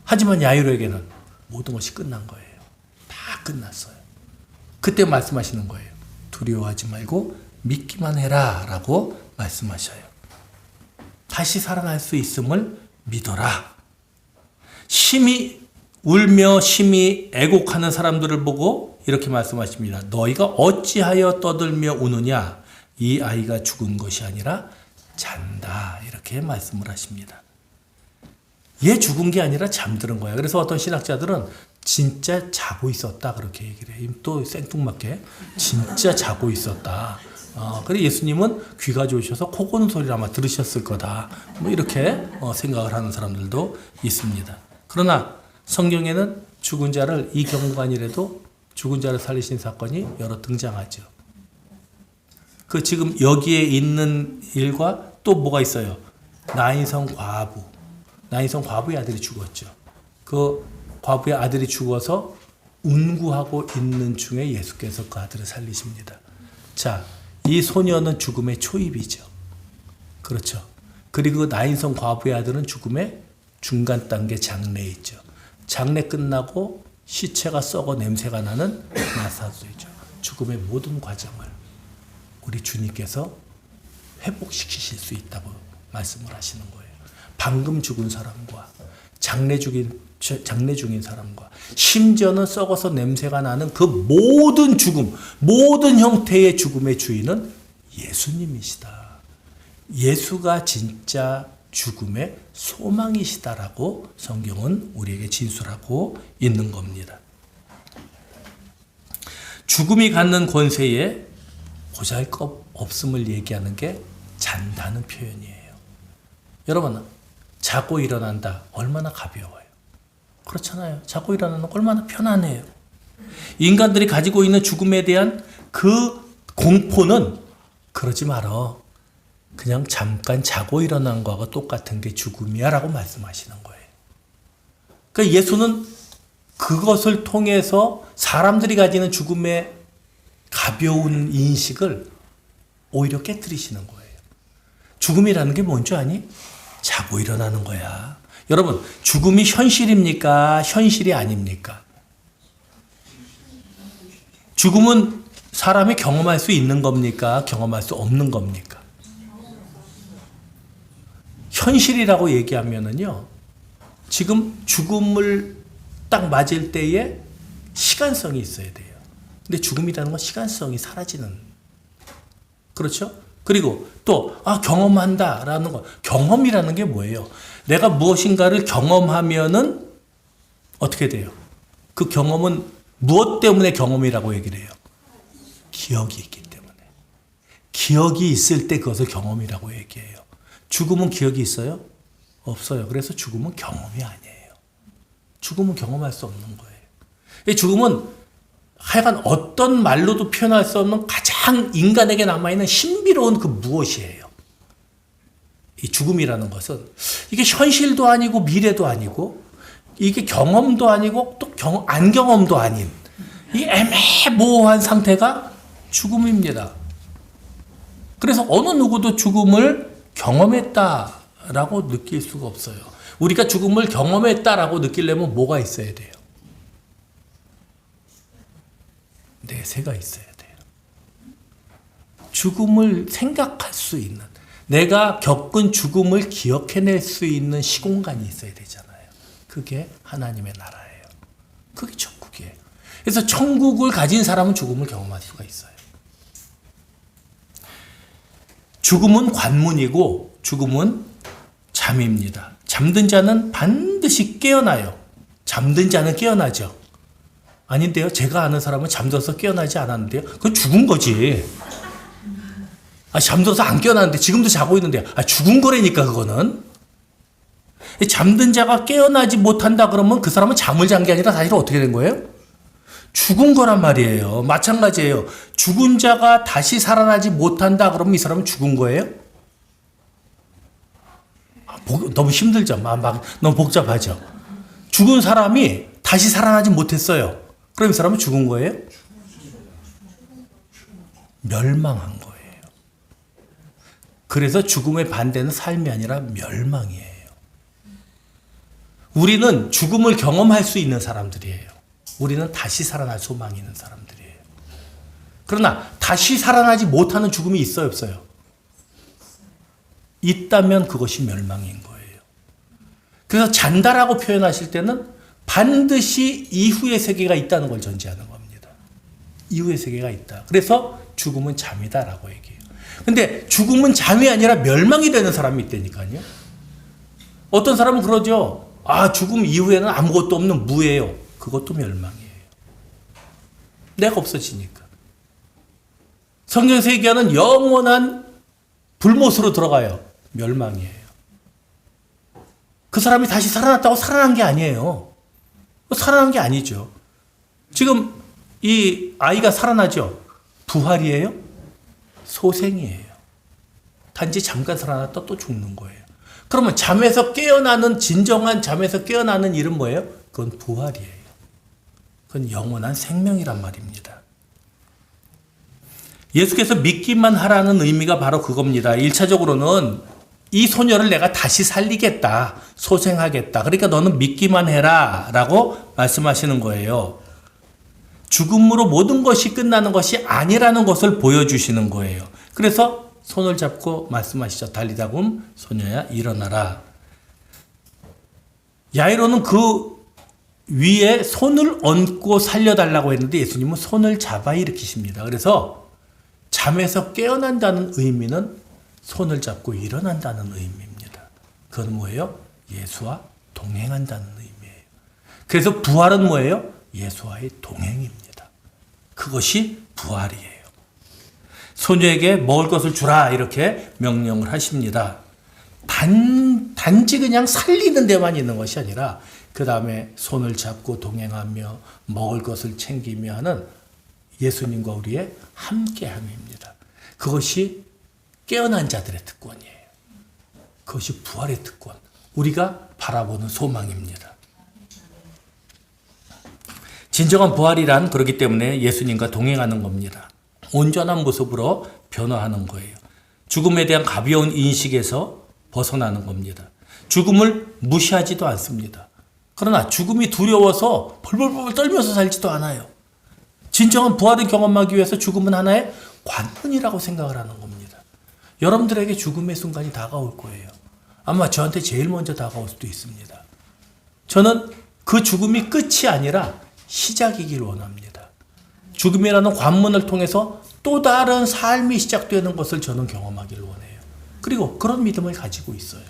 하지만 야이로에게는 모든 것이 끝난 거예요. 다 끝났어요. 그때 말씀하시는 거예요. 두려워하지 말고 믿기만 해라 라고 말씀하셔요. 다시 살아날 수 있음을 믿어라. 심히 울며 심히 애곡하는 사람들을 보고 이렇게 말씀하십니다. 너희가 어찌하여 떠들며 우느냐? 이 아이가 죽은 것이 아니라 잔다. 이렇게 말씀을 하십니다. 얘 죽은 게 아니라 잠드는 거야. 그래서 어떤 신학자들은 진짜 자고 있었다 그렇게 얘기를 해요. 또 생뚱맞게 진짜 자고 있었다. 그래 예수님은 귀가 좋으셔서 코 고는 소리를 아마 들으셨을 거다. 뭐 이렇게 생각을 하는 사람들도 있습니다. 그러나 성경에는 죽은 자를 이 경우가 아니라도 죽은 자를 살리신 사건이 여러 등장하죠. 그 지금 여기에 있는 일과 또 뭐가 있어요? 나인성 과부의 아들이 죽었죠. 그 과부의 아들이 죽어서 운구하고 있는 중에 예수께서 그 아들을 살리십니다. 자, 이 소녀는 죽음의 초입이죠. 그렇죠. 그리고 나인성 과부의 아들은 죽음의 중간 단계 장래에 있죠. 장래 끝나고 시체가 썩어 냄새가 나는 나사도이죠. 죽음의 모든 과정을 우리 주님께서 회복시키실 수 있다고 말씀을 하시는 거예요. 방금 죽은 사람과 장래 중인 사람과 심지어는 썩어서 냄새가 나는 그 모든 죽음, 모든 형태의 죽음의 주인은 예수님이시다. 예수가 진짜 죽음의 소망이시다라고 성경은 우리에게 진술하고 있는 겁니다. 죽음이 갖는 권세에 보잘것없음을 얘기하는 게 잔다는 표현이에요. 여러분, 자고 일어난다. 얼마나 가벼워요. 그렇잖아요. 자고 일어나는 거 얼마나 편안해요. 인간들이 가지고 있는 죽음에 대한 그 공포는 그러지 말어. 그냥 잠깐 자고 일어난 거하고 똑같은 게 죽음이야 라고 말씀하시는 거예요. 그러니까 예수는 그것을 통해서 사람들이 가지는 죽음의 가벼운 인식을 오히려 깨뜨리시는 거예요. 죽음이라는 게 뭔지 아니? 자고 일어나는 거야. 여러분, 죽음이 현실입니까? 현실이 아닙니까? 죽음은 사람이 경험할 수 있는 겁니까? 경험할 수 없는 겁니까? 현실이라고 얘기하면은요, 지금 죽음을 딱 맞을 때에 시간성이 있어야 돼요. 근데 죽음이라는 건 시간성이 사라지는. 그렇죠? 그리고 또, 경험한다라는 거. 경험이라는 게 뭐예요? 내가 무엇인가를 경험하면은 어떻게 돼요? 그 경험은 무엇 때문에 경험이라고 얘기를 해요? 기억이 있기 때문에. 기억이 있을 때 그것을 경험이라고 얘기해요. 죽음은 기억이 있어요? 없어요. 그래서 죽음은 경험이 아니에요. 죽음은 경험할 수 없는 거예요. 이 죽음은 하여간 어떤 말로도 표현할 수 없는 가장 인간에게 남아있는 신비로운 그 무엇이에요. 이 죽음이라는 것은 이게 현실도 아니고 미래도 아니고 이게 경험도 아니고 또 안 경험도 아닌 이 애매모호한 상태가 죽음입니다. 그래서 어느 누구도 죽음을 경험했다라고 느낄 수가 없어요. 우리가 죽음을 경험했다라고 느끼려면 뭐가 있어야 돼요? 내세가 있어야 돼요. 죽음을 생각할 수 있는, 내가 겪은 죽음을 기억해낼 수 있는 시공간이 있어야 되잖아요. 그게 하나님의 나라예요. 그게 천국이에요. 그래서 천국을 가진 사람은 죽음을 경험할 수가 있어요. 죽음은 관문이고 죽음은 잠입니다. 잠든 자는 반드시 깨어나요. 잠든 자는 깨어나죠. 아닌데요. 제가 아는 사람은 잠들어서 깨어나지 않았는데요. 그건 죽은 거지. 잠들어서 안 깨어나는데 지금도 자고 있는데 죽은 거라니까 그거는. 잠든 자가 깨어나지 못한다 그러면 그 사람은 잠을 잔 게 아니라 사실 어떻게 된 거예요? 죽은 거란 말이에요. 마찬가지예요. 죽은 자가 다시 살아나지 못한다 그러면 이 사람은 죽은 거예요? 너무 힘들죠. 너무 복잡하죠. 죽은 사람이 다시 살아나지 못했어요. 그럼 이 사람은 죽은 거예요? 멸망한 거예요. 그래서 죽음의 반대는 삶이 아니라 멸망이에요. 우리는 죽음을 경험할 수 있는 사람들이에요. 우리는 다시 살아날 소망이 있는 사람들이에요. 그러나 다시 살아나지 못하는 죽음이 있어요, 없어요? 있다면 그것이 멸망인 거예요. 그래서 잔다라고 표현하실 때는 반드시 이후의 세계가 있다는 걸 전제하는 겁니다. 이후의 세계가 있다. 그래서 죽음은 잠이다라고 얘기해요. 근데 죽음은 잠이 아니라 멸망이 되는 사람이 있다니까요. 어떤 사람은 그러죠. 아, 죽음 이후에는 아무것도 없는 무예요. 그것도 멸망이에요. 내가 없어지니까. 성경에서 얘기하는 영원한 불못으로 들어가요. 멸망이에요. 그 사람이 다시 살아났다고 살아난 게 아니에요. 살아난 게 아니죠. 지금 이 아이가 살아나죠. 부활이에요? 소생이에요. 단지 잠깐 살아났다 또 죽는 거예요. 그러면 잠에서 깨어나는, 진정한 잠에서 깨어나는 일은 뭐예요? 그건 부활이에요. 그건 영원한 생명이란 말입니다. 예수께서 믿기만 하라는 의미가 바로 그겁니다. 1차적으로는 이 소녀를 내가 다시 살리겠다, 소생하겠다. 그러니까 너는 믿기만 해라 라고 말씀하시는 거예요. 죽음으로 모든 것이 끝나는 것이 아니라는 것을 보여주시는 거예요. 그래서 손을 잡고 말씀하시죠. 달리다굼 소녀야 일어나라. 야이로는 그 위에 손을 얹고 살려달라고 했는데 예수님은 손을 잡아 일으키십니다. 그래서 잠에서 깨어난다는 의미는 손을 잡고 일어난다는 의미입니다. 그건 뭐예요? 예수와 동행한다는 의미예요. 그래서 부활은 뭐예요? 예수와의 동행입니다. 그것이 부활이에요. 소녀에게 먹을 것을 주라 이렇게 명령을 하십니다. 단지 그냥 살리는 데만 있는 것이 아니라 그 다음에 손을 잡고 동행하며 먹을 것을 챙기며 하는 예수님과 우리의 함께함입니다. 그것이 깨어난 자들의 특권이에요. 그것이 부활의 특권. 우리가 바라보는 소망입니다. 진정한 부활이란 그렇기 때문에 예수님과 동행하는 겁니다. 온전한 모습으로 변화하는 거예요. 죽음에 대한 가벼운 인식에서 벗어나는 겁니다. 죽음을 무시하지도 않습니다. 그러나 죽음이 두려워서 벌벌벌 떨면서 살지도 않아요. 진정한 부활을 경험하기 위해서 죽음은 하나의 관문이라고 생각을 하는 겁니다. 여러분들에게 죽음의 순간이 다가올 거예요. 아마 저한테 제일 먼저 다가올 수도 있습니다. 저는 그 죽음이 끝이 아니라 시작이길 원합니다. 죽음이라는 관문을 통해서 또 다른 삶이 시작되는 것을 저는 경험하길 원해요. 그리고 그런 믿음을 가지고 있어요.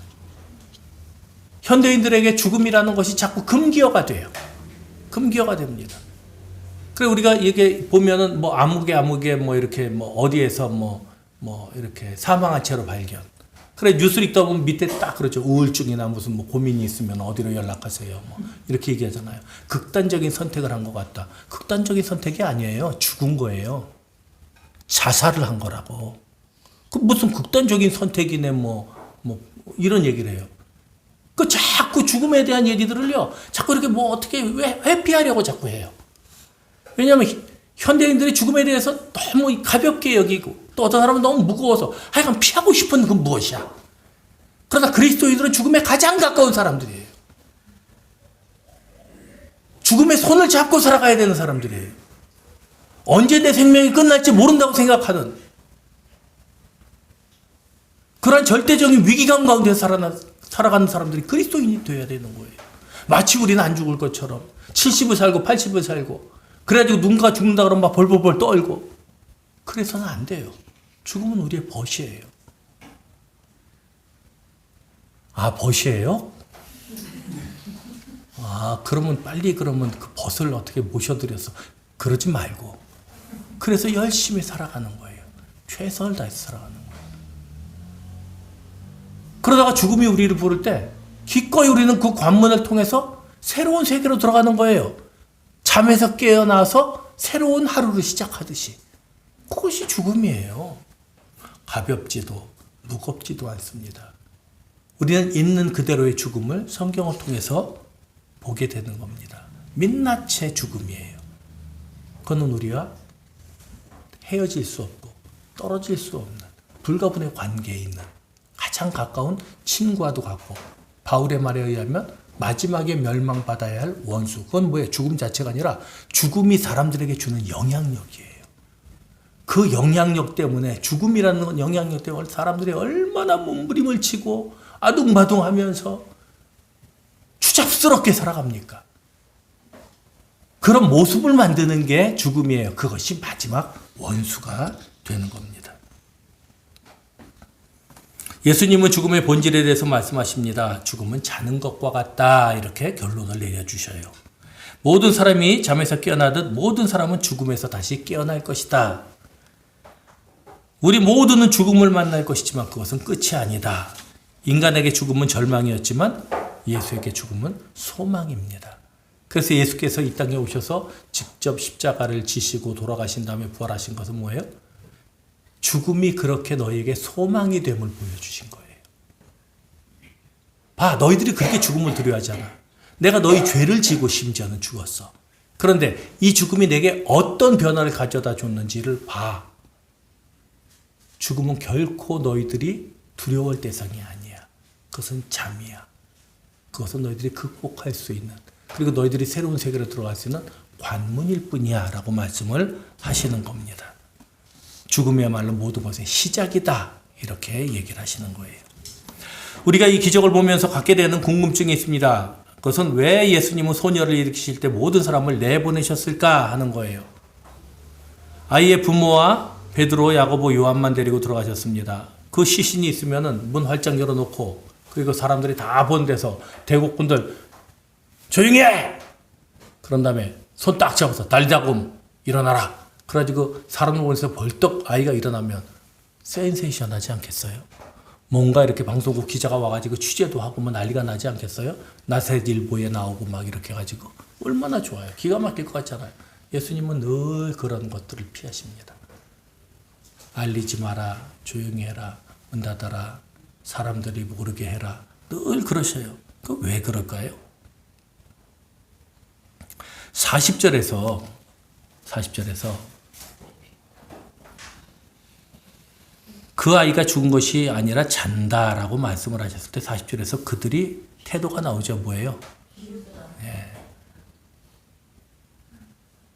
현대인들에게 죽음이라는 것이 자꾸 금기어가 돼요. 금기어가 됩니다. 그래 우리가 이게 보면은 뭐 아무개 뭐 이렇게 뭐 어디에서 뭐 이렇게 사망한 채로 발견. 그래 뉴스 읽다 보면 밑에 딱 그러죠. 우울증이나 무슨 뭐 고민이 있으면 어디로 연락하세요. 뭐 이렇게 얘기하잖아요. 극단적인 선택을 한 것 같다. 극단적인 선택이 아니에요. 죽은 거예요. 자살을 한 거라고. 그 무슨 극단적인 선택이네 뭐 이런 얘기를 해요. 그 자꾸 죽음에 대한 얘기들을요. 자꾸 이렇게 뭐 어떻게 왜 회피하려고 자꾸 해요. 왜냐하면 현대인들이 죽음에 대해서 너무 가볍게 여기고 또 어떤 사람은 너무 무거워서 하여간 피하고 싶은 그 무엇이야. 그러나 그리스도인들은 죽음에 가장 가까운 사람들이에요. 죽음의 손을 잡고 살아가야 되는 사람들이에요. 언제 내 생명이 끝날지 모른다고 생각하는 그런 절대적인 위기감 가운데 살아가는 사람들이 그리스도인이 되어야 되는 거예요. 마치 우리는 안 죽을 것처럼 70을 살고 80을 살고 그래가지고 누군가 죽는다 그러면 막 벌벌벌 떨고 그래서는 안 돼요. 죽음은 우리의 벗이에요. 아, 벗이에요? 아, 그러면 빨리 그러면 그 벗을 어떻게 모셔드려서 그러지 말고 그래서 열심히 살아가는 거예요. 최선을 다해서 살아가는 거예요. 그러다가 죽음이 우리를 부를 때 기꺼이 우리는 그 관문을 통해서 새로운 세계로 들어가는 거예요. 잠에서 깨어나서 새로운 하루를 시작하듯이. 그것이 죽음이에요. 가볍지도 무겁지도 않습니다. 우리는 있는 그대로의 죽음을 성경을 통해서 보게 되는 겁니다. 민낯의 죽음이에요. 그거는 우리와 헤어질 수 없고 떨어질 수 없는 불가분의 관계에 있는 가장 가까운 친구와도 같고 바울의 말에 의하면 마지막에 멸망받아야 할 원수. 그건 뭐예요? 죽음 자체가 아니라 죽음이 사람들에게 주는 영향력이에요. 그 영향력 때문에, 죽음이라는 영향력 때문에 사람들이 얼마나 몸부림을 치고 아둥바둥하면서 추잡스럽게 살아갑니까? 그런 모습을 만드는 게 죽음이에요. 그것이 마지막 원수가 되는 겁니다. 예수님은 죽음의 본질에 대해서 말씀하십니다. 죽음은 자는 것과 같다. 이렇게 결론을 내려주셔요. 모든 사람이 잠에서 깨어나듯 모든 사람은 죽음에서 다시 깨어날 것이다. 우리 모두는 죽음을 만날 것이지만 그것은 끝이 아니다. 인간에게 죽음은 절망이었지만 예수에게 죽음은 소망입니다. 그래서 예수께서 이 땅에 오셔서 직접 십자가를 지시고 돌아가신 다음에 부활하신 것은 뭐예요? 죽음이 그렇게 너희에게 소망이 됨을 보여주신 거예요. 봐, 너희들이 그렇게 죽음을 두려워하잖아. 내가 너희 죄를 지고 심지어는 죽었어. 그런데 이 죽음이 내게 어떤 변화를 가져다 줬는지를 봐. 죽음은 결코 너희들이 두려워할 대상이 아니야. 그것은 잠이야. 그것은 너희들이 극복할 수 있는, 그리고 너희들이 새로운 세계로 들어갈 수 있는 관문일 뿐이야 라고 말씀을 하시는 겁니다. 죽음이야말로 모든 것의 시작이다. 이렇게 얘기를 하시는 거예요. 우리가 이 기적을 보면서 갖게 되는 궁금증이 있습니다. 그것은 왜 예수님은 소녀를 일으키실 때 모든 사람을 내보내셨을까 하는 거예요. 아이의 부모와 베드로, 야고보, 요한만 데리고 들어가셨습니다. 그 시신이 있으면 문 활짝 열어놓고, 그리고 사람들이 다 본 데서 대국군들 조용히 해! 그런 다음에 손 딱 잡아서 달리다금 일어나라. 그래가지고 사람을 보면서 벌떡 아이가 일어나면 센세이션하지 않겠어요? 뭔가 이렇게 방송국 기자가 와가지고 취재도 하고 뭐 난리가 나지 않겠어요? 나세일보에 나오고 막 이렇게 해가지고 얼마나 좋아요. 기가 막힐 것 같잖아요. 예수님은 늘 그런 것들을 피하십니다. 알리지 마라, 조용히 해라, 문 닫아라, 사람들이 모르게 해라. 늘 그러셔요. 그 왜 그럴까요? 40절에서 그 아이가 죽은 것이 아니라 잔다라고 말씀을 하셨을 때 40절에서 그들이 태도가 나오죠. 뭐예요? 네.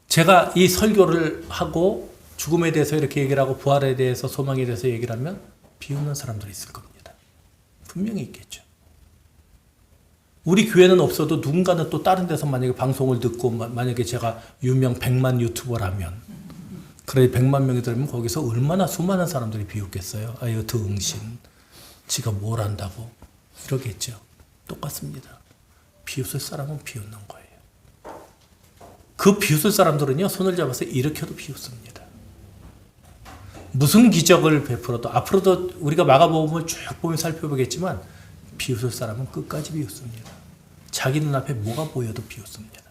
제가 이 설교를 하고 죽음에 대해서 이렇게 얘기를 하고 부활에 대해서 소망에 대해서 얘기를 하면 비웃는 사람들이 있을 겁니다. 분명히 있겠죠. 우리 교회는 없어도 누군가는 또 다른 데서 만약에 방송을 듣고 만약에 제가 유명 100만 유튜버라면, 그래 100만 명이 들으면 거기서 얼마나 수많은 사람들이 비웃겠어요. 아유 등신, 지가 뭘 안다고 이러겠죠. 똑같습니다. 비웃을 사람은 비웃는 거예요. 그 비웃을 사람들은요, 손을 잡아서 일으켜도 비웃습니다. 무슨 기적을 베풀어도, 앞으로도 우리가 마가복음을 쭉 보면 살펴보겠지만 비웃을 사람은 끝까지 비웃습니다. 자기 눈앞에 뭐가 보여도 비웃습니다.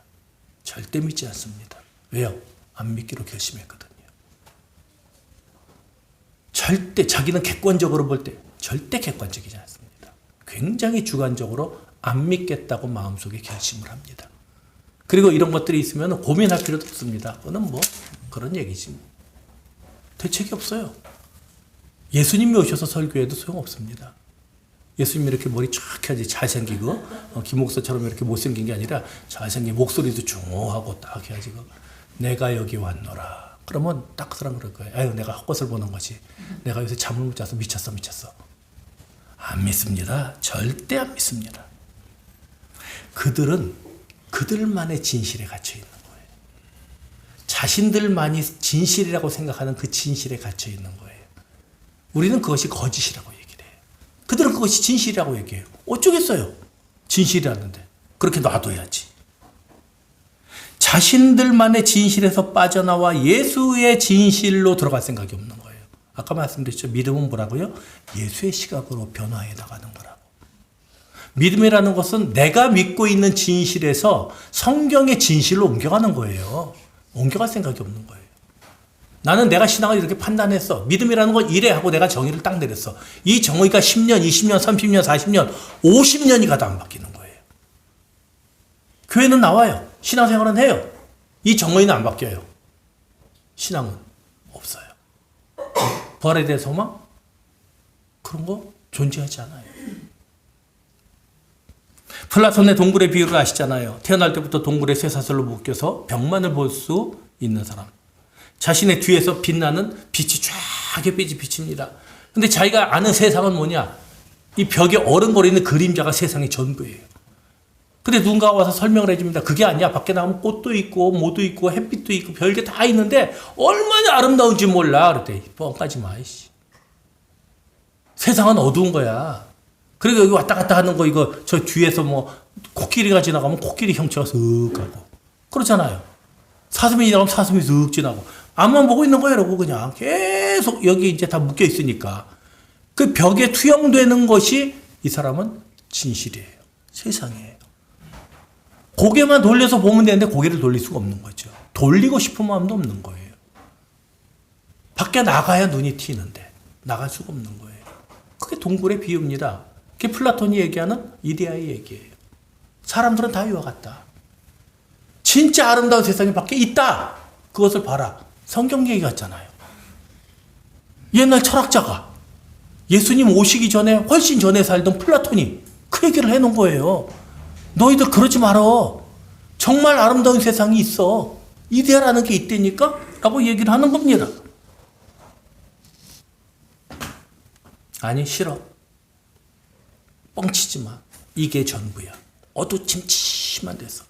절대 믿지 않습니다. 왜요? 안 믿기로 결심했거든요. 절대 자기는 객관적으로 볼 때 절대 객관적이지 않습니다. 굉장히 주관적으로 안 믿겠다고 마음속에 결심을 합니다. 그리고 이런 것들이 있으면 고민할 필요도 없습니다. 그거는 뭐 그런 얘기지. 대책이 없어요. 예수님이 오셔서 설교해도 소용없습니다. 예수님이 이렇게 머리 쫙 해야지 잘생기고, 김목사처럼 이렇게 못생긴 게 아니라 잘생긴, 목소리도 중후하고 딱 해야지. 내가 여기 왔노라. 그러면 딱 그 사람 그럴 거예요. 아유, 내가 헛것을 보는 거지. 내가 요새 잠을 못 자서 미쳤어. 안 믿습니다. 절대 안 믿습니다. 그들은 그들만의 진실에 갇혀 있는 거예요. 자신들만이 진실이라고 생각하는 그 진실에 갇혀 있는 거예요. 우리는 그것이 거짓이라고 얘기해요. 그들은 그것이 진실이라고 얘기해요. 어쩌겠어요? 진실이라는데. 그렇게 놔둬야지. 자신들만의 진실에서 빠져나와 예수의 진실로 들어갈 생각이 없는 거예요. 아까 말씀드렸죠. 믿음은 뭐라고요? 예수의 시각으로 변화해 나가는 거라고. 믿음이라는 것은 내가 믿고 있는 진실에서 성경의 진실로 옮겨가는 거예요. 옮겨갈 생각이 없는 거예요. 나는 내가 신앙을 이렇게 판단했어. 믿음이라는 건 이래 하고 내가 정의를 딱 내렸어. 이 정의가 10년, 20년, 30년, 40년, 50년이 가도 안 바뀌는 거예요. 교회는 나와요. 신앙생활은 해요. 이 정의는 안 바뀌어요. 신앙은 없어요. 부활에 대해 소망? 그런 거 존재하지 않아요. 플라톤의 동굴의 비유를 아시잖아요. 태어날 때부터 동굴에 쇠사슬로 묶여서 벽만을 볼 수 있는 사람. 자신의 뒤에서 빛나는 빛이 쫙 햇빛이 비칩니다. 근데 자기가 아는 세상은 뭐냐? 이 벽에 어른거리는 그림자가 세상의 전부예요. 근데 누군가가 와서 설명을 해줍니다. 그게 아니야. 밖에 나가면 꽃도 있고 뭐도 있고 햇빛도 있고 별게 다 있는데 얼마나 아름다운지 몰라. 그랬더니 뻥까지 마. 이씨. 세상은 어두운 거야. 그리고 여기 왔다 갔다 하는 거 이거 저 뒤에서 뭐 코끼리가 지나가면 코끼리 형체가 슥 가고 그렇잖아요. 사슴이 지나가면 사슴이 슥 지나고 앞만 보고 있는 거예요. 이러고 그냥 계속 여기 이제 다 묶여 있으니까 그 벽에 투영되는 것이 이 사람은 진실이에요. 세상이에요. 고개만 돌려서 보면 되는데 고개를 돌릴 수가 없는 거죠. 돌리고 싶은 마음도 없는 거예요. 밖에 나가야 눈이 튀는데 나갈 수가 없는 거예요. 그게 동굴의 비유입니다. 그게 플라톤이 얘기하는 이데아의 얘기예요. 사람들은 다 이와 같다. 진짜 아름다운 세상이 밖에 있다. 그것을 봐라. 성경 얘기 같잖아요. 옛날 철학자가 예수님 오시기 전에 훨씬 전에 살던 플라톤이 그 얘기를 해놓은 거예요. 너희들 그러지 말어. 정말 아름다운 세상이 있어. 이데아라는 게 있다니까? 라고 얘기를 하는 겁니다. 아니 싫어. 뻥치지 마. 이게 전부야. 어두침침한 데서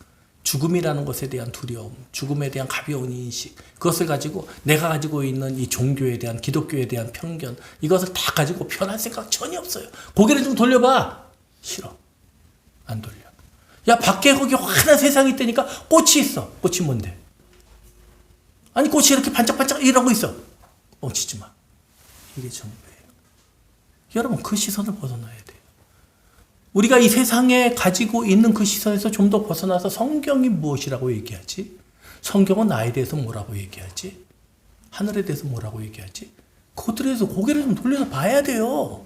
죽음이라는 것에 대한 두려움, 죽음에 대한 가벼운 인식, 그것을 가지고 내가 가지고 있는 이 종교에 대한, 기독교에 대한 편견, 이것을 다 가지고 편할 생각 전혀 없어요. 고개를 좀 돌려봐. 싫어. 안 돌려. 야, 밖에 거기 환한 세상이 있다니까. 꽃이 있어. 꽃이 뭔데? 아니 꽃이 이렇게 반짝반짝 이러고 있어. 뻥치지 마. 이게 전부예요. 여러분 그 시선을 벗어나야 돼요. 우리가 이 세상에 가지고 있는 그 시선에서 좀 더 벗어나서 성경이 무엇이라고 얘기하지? 성경은 나에 대해서 뭐라고 얘기하지? 하늘에 대해서 뭐라고 얘기하지? 그것들에 대해서 고개를 좀 돌려서 봐야 돼요.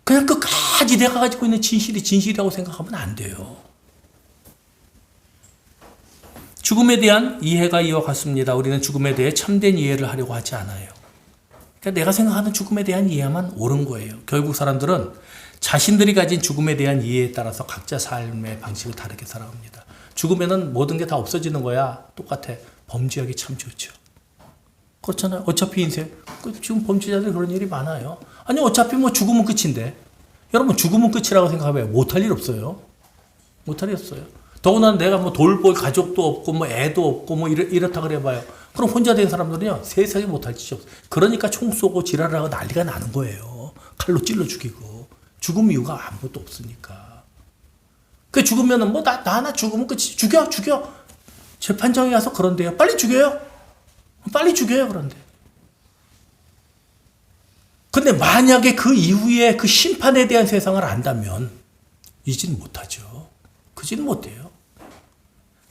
그냥 끝까지 내가 가지고 있는 진실이 진실이라고 생각하면 안 돼요. 죽음에 대한 이해가 이와 같습니다. 우리는 죽음에 대해 참된 이해를 하려고 하지 않아요. 그러니까 내가 생각하는 죽음에 대한 이해만 옳은 거예요. 결국 사람들은 자신들이 가진 죽음에 대한 이해에 따라서 각자 삶의 방식을 다르게 살아갑니다. 죽으면은 모든 게 다 없어지는 거야. 똑같아. 범죄하기 참 좋죠. 그렇잖아요. 어차피 인생, 지금 범죄자들 그런 일이 많아요. 아니 어차피 뭐 죽으면 끝인데. 여러분 죽으면 끝이라고 생각하면 못할 일 없어요. 못할 일 없어요. 더구나 내가 뭐 돌볼 가족도 없고 뭐 애도 없고 뭐 이렇다 그래봐요. 그럼 혼자 된 사람들은요 세상에 못할 짓이 없어요. 그러니까 총 쏘고 지랄을 하고 난리가 나는 거예요. 칼로 찔러 죽이고. 죽음 이유가 아무것도 없으니까. 그 죽으면은 뭐 나 하나 죽으면 끝이. 죽여. 재판장에 가서 그런데요. 빨리 죽여요. 그런데. 근데 만약에 그 이후에 그 심판에 대한 세상을 안다면 이지는 못하죠. 그지는 못해요.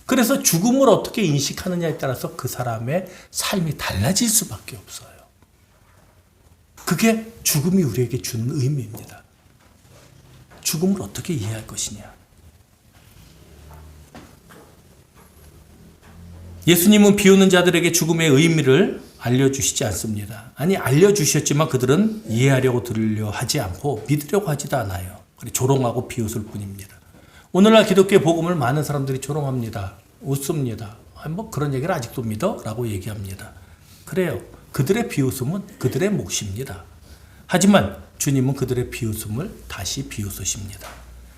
그래서 죽음을 어떻게 인식하느냐에 따라서 그 사람의 삶이 달라질 수밖에 없어요. 그게 죽음이 우리에게 주는 의미입니다. 죽음을 어떻게 이해할 것이냐. 예수님은 비우는 자들에게 죽음의 의미를 알려주시지 않습니다. 아니 알려주셨지만 그들은 이해하려고 들으려 하지 않고 믿으려고 하지도 않아요. 조롱하고 비웃을 뿐입니다. 오늘날 기독교의 복음을 많은 사람들이 조롱합니다. 웃습니다. 뭐 그런 얘기를 아직도 믿어? 라고 얘기합니다. 그래요. 그들의 비웃음은 그들의 몫입니다. 하지만 주님은 그들의 비웃음을 다시 비웃으십니다.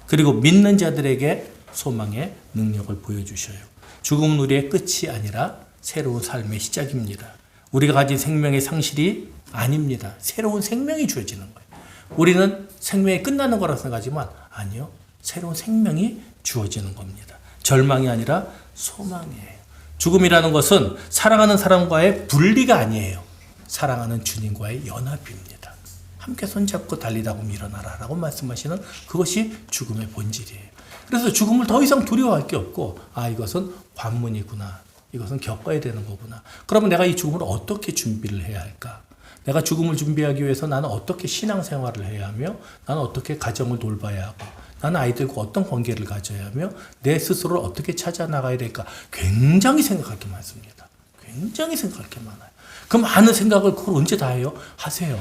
그리고 믿는 자들에게 소망의 능력을 보여주셔요. 죽음은 우리의 끝이 아니라 새로운 삶의 시작입니다. 우리가 가진 생명의 상실이 아닙니다. 새로운 생명이 주어지는 거예요. 우리는 생명이 끝나는 거라고 생각하지만 아니요. 새로운 생명이 주어지는 겁니다. 절망이 아니라 소망이에요. 죽음이라는 것은 사랑하는 사람과의 분리가 아니에요. 사랑하는 주님과의 연합입니다. 함께 손잡고 달리다 보면 일어나라 라고 말씀하시는 그것이 죽음의 본질이에요. 그래서 죽음을 더 이상 두려워할 게 없고 이것은 관문이구나. 이것은 겪어야 되는 거구나. 그러면 내가 이 죽음을 어떻게 준비를 해야 할까? 내가 죽음을 준비하기 위해서 나는 어떻게 신앙생활을 해야 하며 나는 어떻게 가정을 돌봐야 하고 나는 아이들과 어떤 관계를 가져야 하며 내 스스로를 어떻게 찾아 나가야 될까? 굉장히 생각할 게 많습니다. 굉장히 생각할 게 많아요. 그 많은 생각을 그걸 언제 다 해요? 하세요.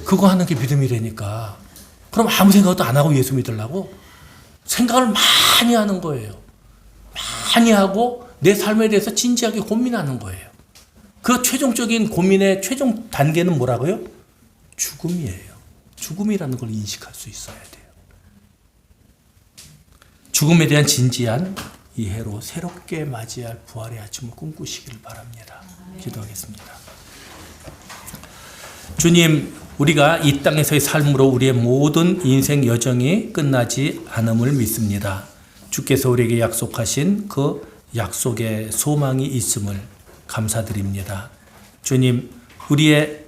그거 하는 게 믿음이라니까. 그럼 아무 생각도 안 하고 예수 믿으려고? 생각을 많이 하는 거예요. 많이 하고 내 삶에 대해서 진지하게 고민하는 거예요. 그 최종적인 고민의 최종 단계는 뭐라고요? 죽음이에요. 죽음이라는 걸 인식할 수 있어야 돼요. 죽음에 대한 진지한 이해로 새롭게 맞이할 부활의 아침을 꿈꾸시길 바랍니다. 기도하겠습니다. 주님, 우리가 이 땅에서의 삶으로 우리의 모든 인생 여정이 끝나지 않음을 믿습니다. 주께서 우리에게 약속하신 그 약속의 소망이 있음을 감사드립니다. 주님, 우리의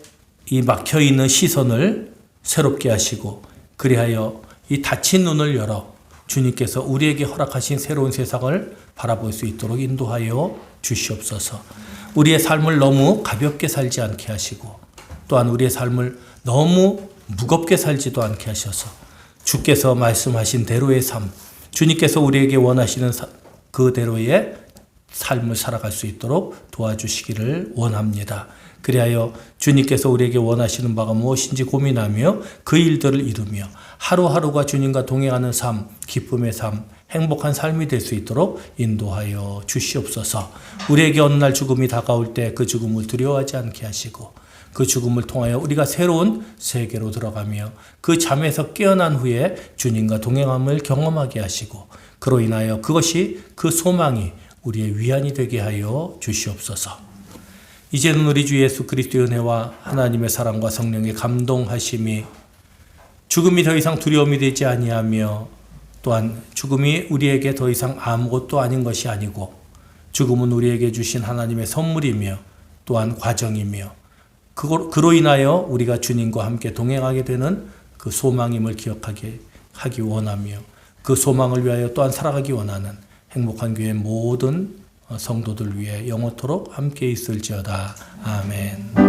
이 막혀있는 시선을 새롭게 하시고 그리하여 이 닫힌 눈을 열어 주님께서 우리에게 허락하신 새로운 세상을 바라볼 수 있도록 인도하여 주시옵소서. 우리의 삶을 너무 가볍게 살지 않게 하시고 또한 우리의 삶을 너무 무겁게 살지도 않게 하셔서 주께서 말씀하신 대로의 삶, 주님께서 우리에게 원하시는 그대로의 삶을 살아갈 수 있도록 도와주시기를 원합니다. 그리하여 주님께서 우리에게 원하시는 바가 무엇인지 고민하며 그 일들을 이루며 하루하루가 주님과 동행하는 삶, 기쁨의 삶, 행복한 삶이 될 수 있도록 인도하여 주시옵소서. 우리에게 어느 날 죽음이 다가올 때 그 죽음을 두려워하지 않게 하시고 그 죽음을 통하여 우리가 새로운 세계로 들어가며 그 잠에서 깨어난 후에 주님과 동행함을 경험하게 하시고 그로 인하여 그것이 그 소망이 우리의 위안이 되게 하여 주시옵소서. 이제는 우리 주 예수 그리스도의 은혜와 하나님의 사랑과 성령의 감동하심이 죽음이 더 이상 두려움이 되지 아니하며 또한 죽음이 우리에게 더 이상 아무것도 아닌 것이 아니고 죽음은 우리에게 주신 하나님의 선물이며 또한 과정이며 그로 인하여 우리가 주님과 함께 동행하게 되는 그 소망임을 기억하게 하기 원하며 그 소망을 위하여 또한 살아가기 원하는 행복한 교회 모든 성도들 위해 영원토록 함께 있을지어다. 아멘.